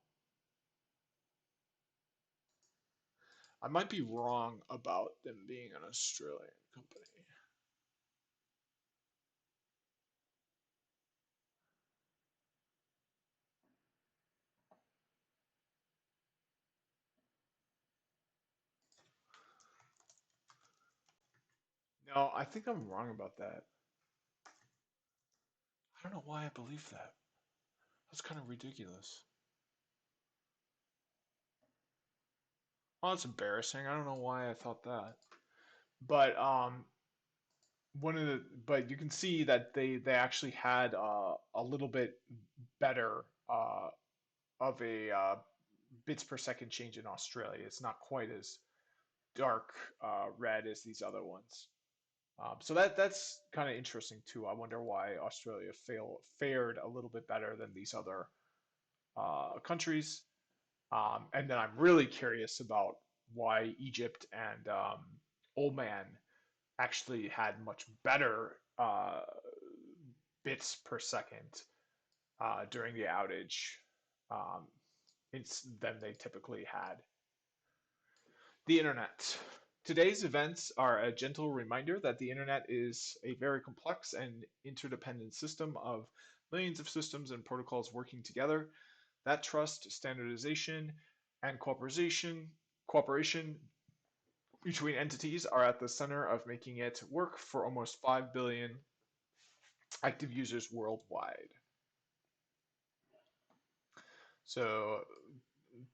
Speaker 1: I might be wrong about them being an Australian company. No, I think I'm wrong about that. I don't know why I believe that. That's kind of ridiculous. Well, that's embarrassing. I don't know why I thought that. But but you can see that they actually had a little bit better of a bits per second change in Australia. It's not quite as dark red as these other ones. So that's kind of interesting too. I wonder why Australia fared a little bit better than these other countries. And then I'm really curious about why Egypt and Oman actually had much better bits per second during the outage um, than they typically had. The internet. Today's events are a gentle reminder that the internet is a very complex and interdependent system of millions of systems and protocols working together. That trust, standardization, and cooperation between entities are at the center of making it work for almost 5 billion active users worldwide. So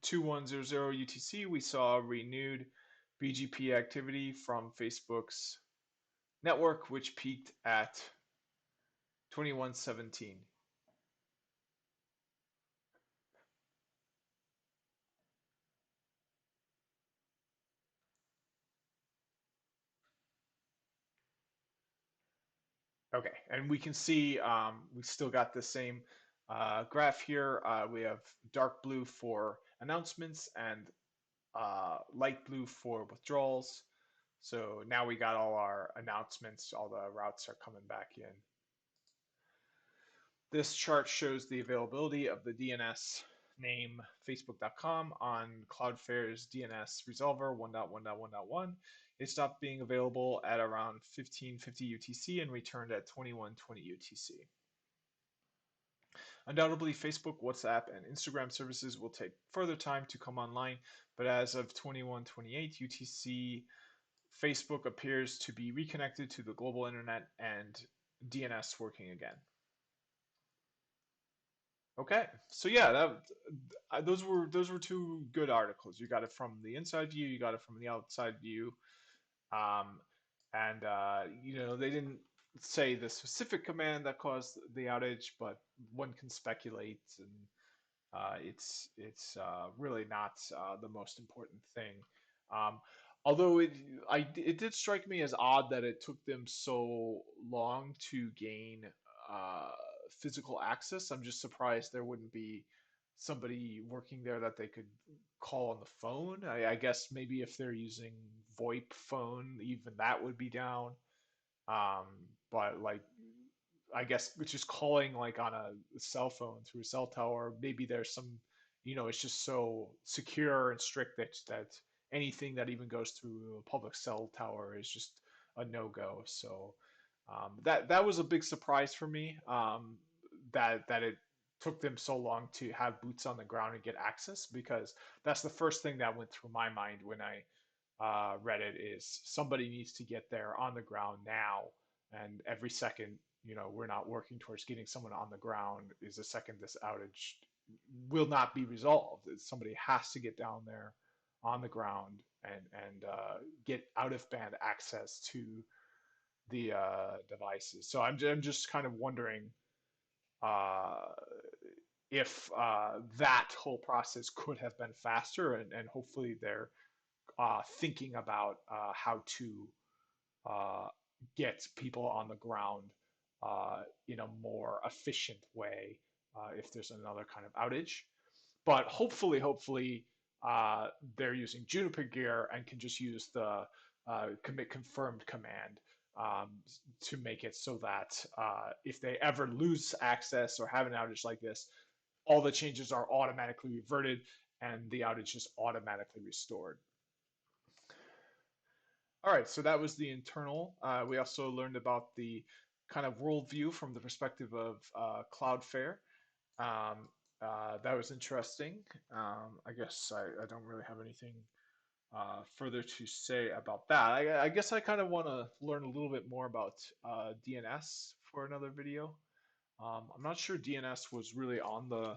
Speaker 1: 2100 UTC, we saw renewed BGP activity from Facebook's network, which peaked at 2117. Okay, and we can see we still got the same graph here. We have dark blue for announcements and light blue for withdrawals. So now we got all our announcements, all the routes are coming back in. This chart shows the availability of the DNS name facebook.com on Cloudflare's DNS resolver 1.1.1.1. It stopped being available at around 1550 UTC and returned at 2120 UTC. Undoubtedly, Facebook, WhatsApp, and Instagram services will take further time to come online, but as of 2128 UTC, Facebook appears to be reconnected to the global internet and DNS working again. Okay, so yeah, those were two good articles. You got it from the inside view, you got it from the outside view, um, and they didn't say the specific command that caused the outage, but one can speculate, and it's really not the most important thing. Um, although it did strike me as odd that it took them so long to gain uh, physical access. I'm just surprised there wouldn't be somebody working there that they could call on the phone. I guess maybe if they're using VoIP phone, even that would be down. Um, but like I guess which is calling like on a cell phone through a cell tower. Maybe there's some, it's just so secure and strict that anything that even goes through a public cell tower is just a no-go. So that was a big surprise for me. That it took them so long to have boots on the ground and get access, because that's the first thing that went through my mind when I read it, is somebody needs to get there on the ground now, and every second, we're not working towards getting someone on the ground is a second this outage will not be resolved. Somebody has to get down there on the ground and get out of band access to the devices. So I'm just kind of wondering uh, if that whole process could have been faster, and hopefully they're thinking about how to uh, get people on the ground in a more efficient way if there's another kind of outage. But hopefully, uh, they're using Juniper gear and can just use the commit confirmed command um, to make it so that if they ever lose access or have an outage like this, all the changes are automatically reverted and the outage is automatically restored. All right, so that was the internal. We also learned about the kind of worldview from the perspective of Cloudflare. Um, that was interesting. I guess I don't really have anything further to say about that. I guess I kind of want to learn a little bit more about DNS for another video. I'm not sure DNS was really on the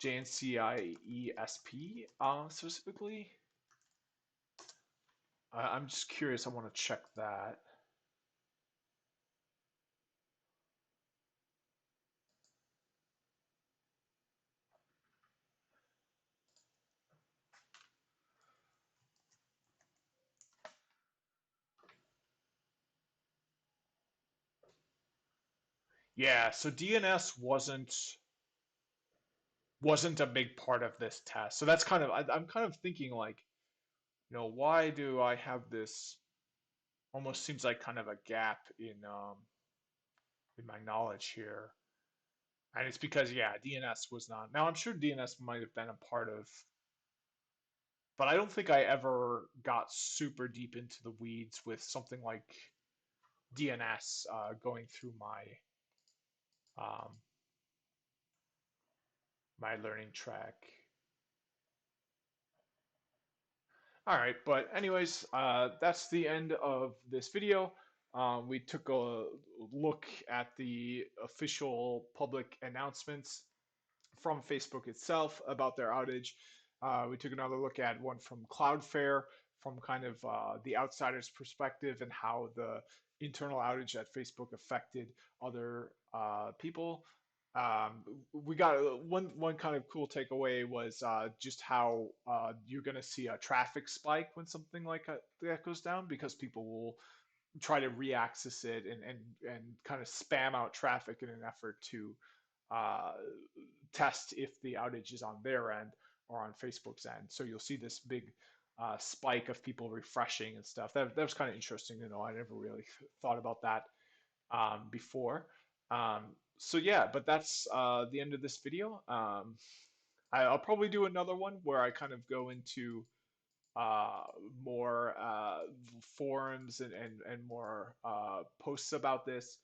Speaker 1: JNCI ESP specifically. I'm just curious. I want to check that. Yeah, so DNS wasn't a big part of this test. So that's kind of I'm kind of thinking like, why do I have this almost seems like kind of a gap in my knowledge here. And it's because yeah, DNS was not. Now I'm sure DNS might have been a part of, but I don't think I ever got super deep into the weeds with something like DNS going through um, my learning track. All right, but anyways, that's the end of this video. We took a look at the official public announcements from Facebook itself about their outage. We took another look at one from Cloudflare from kind of the outsider's perspective and how the internal outage at Facebook affected other people. We got one kind of cool takeaway was just how you're going to see a traffic spike when something like that goes down, because people will try to re-access it and kind of spam out traffic in an effort to uh, test if the outage is on their end or on Facebook's end. So you'll see this big spike of people refreshing and stuff. That was kind of interesting to know. I never really thought about that before. Um, so yeah, but that's the end of this video. I'll probably do another one where I kind of go into uh, more forums and more posts about this.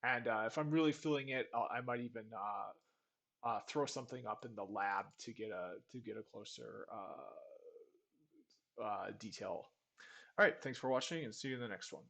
Speaker 1: And if I'm really feeling it, I might even throw something up in the lab to get a closer detail. All right, thanks for watching, and see you in the next one.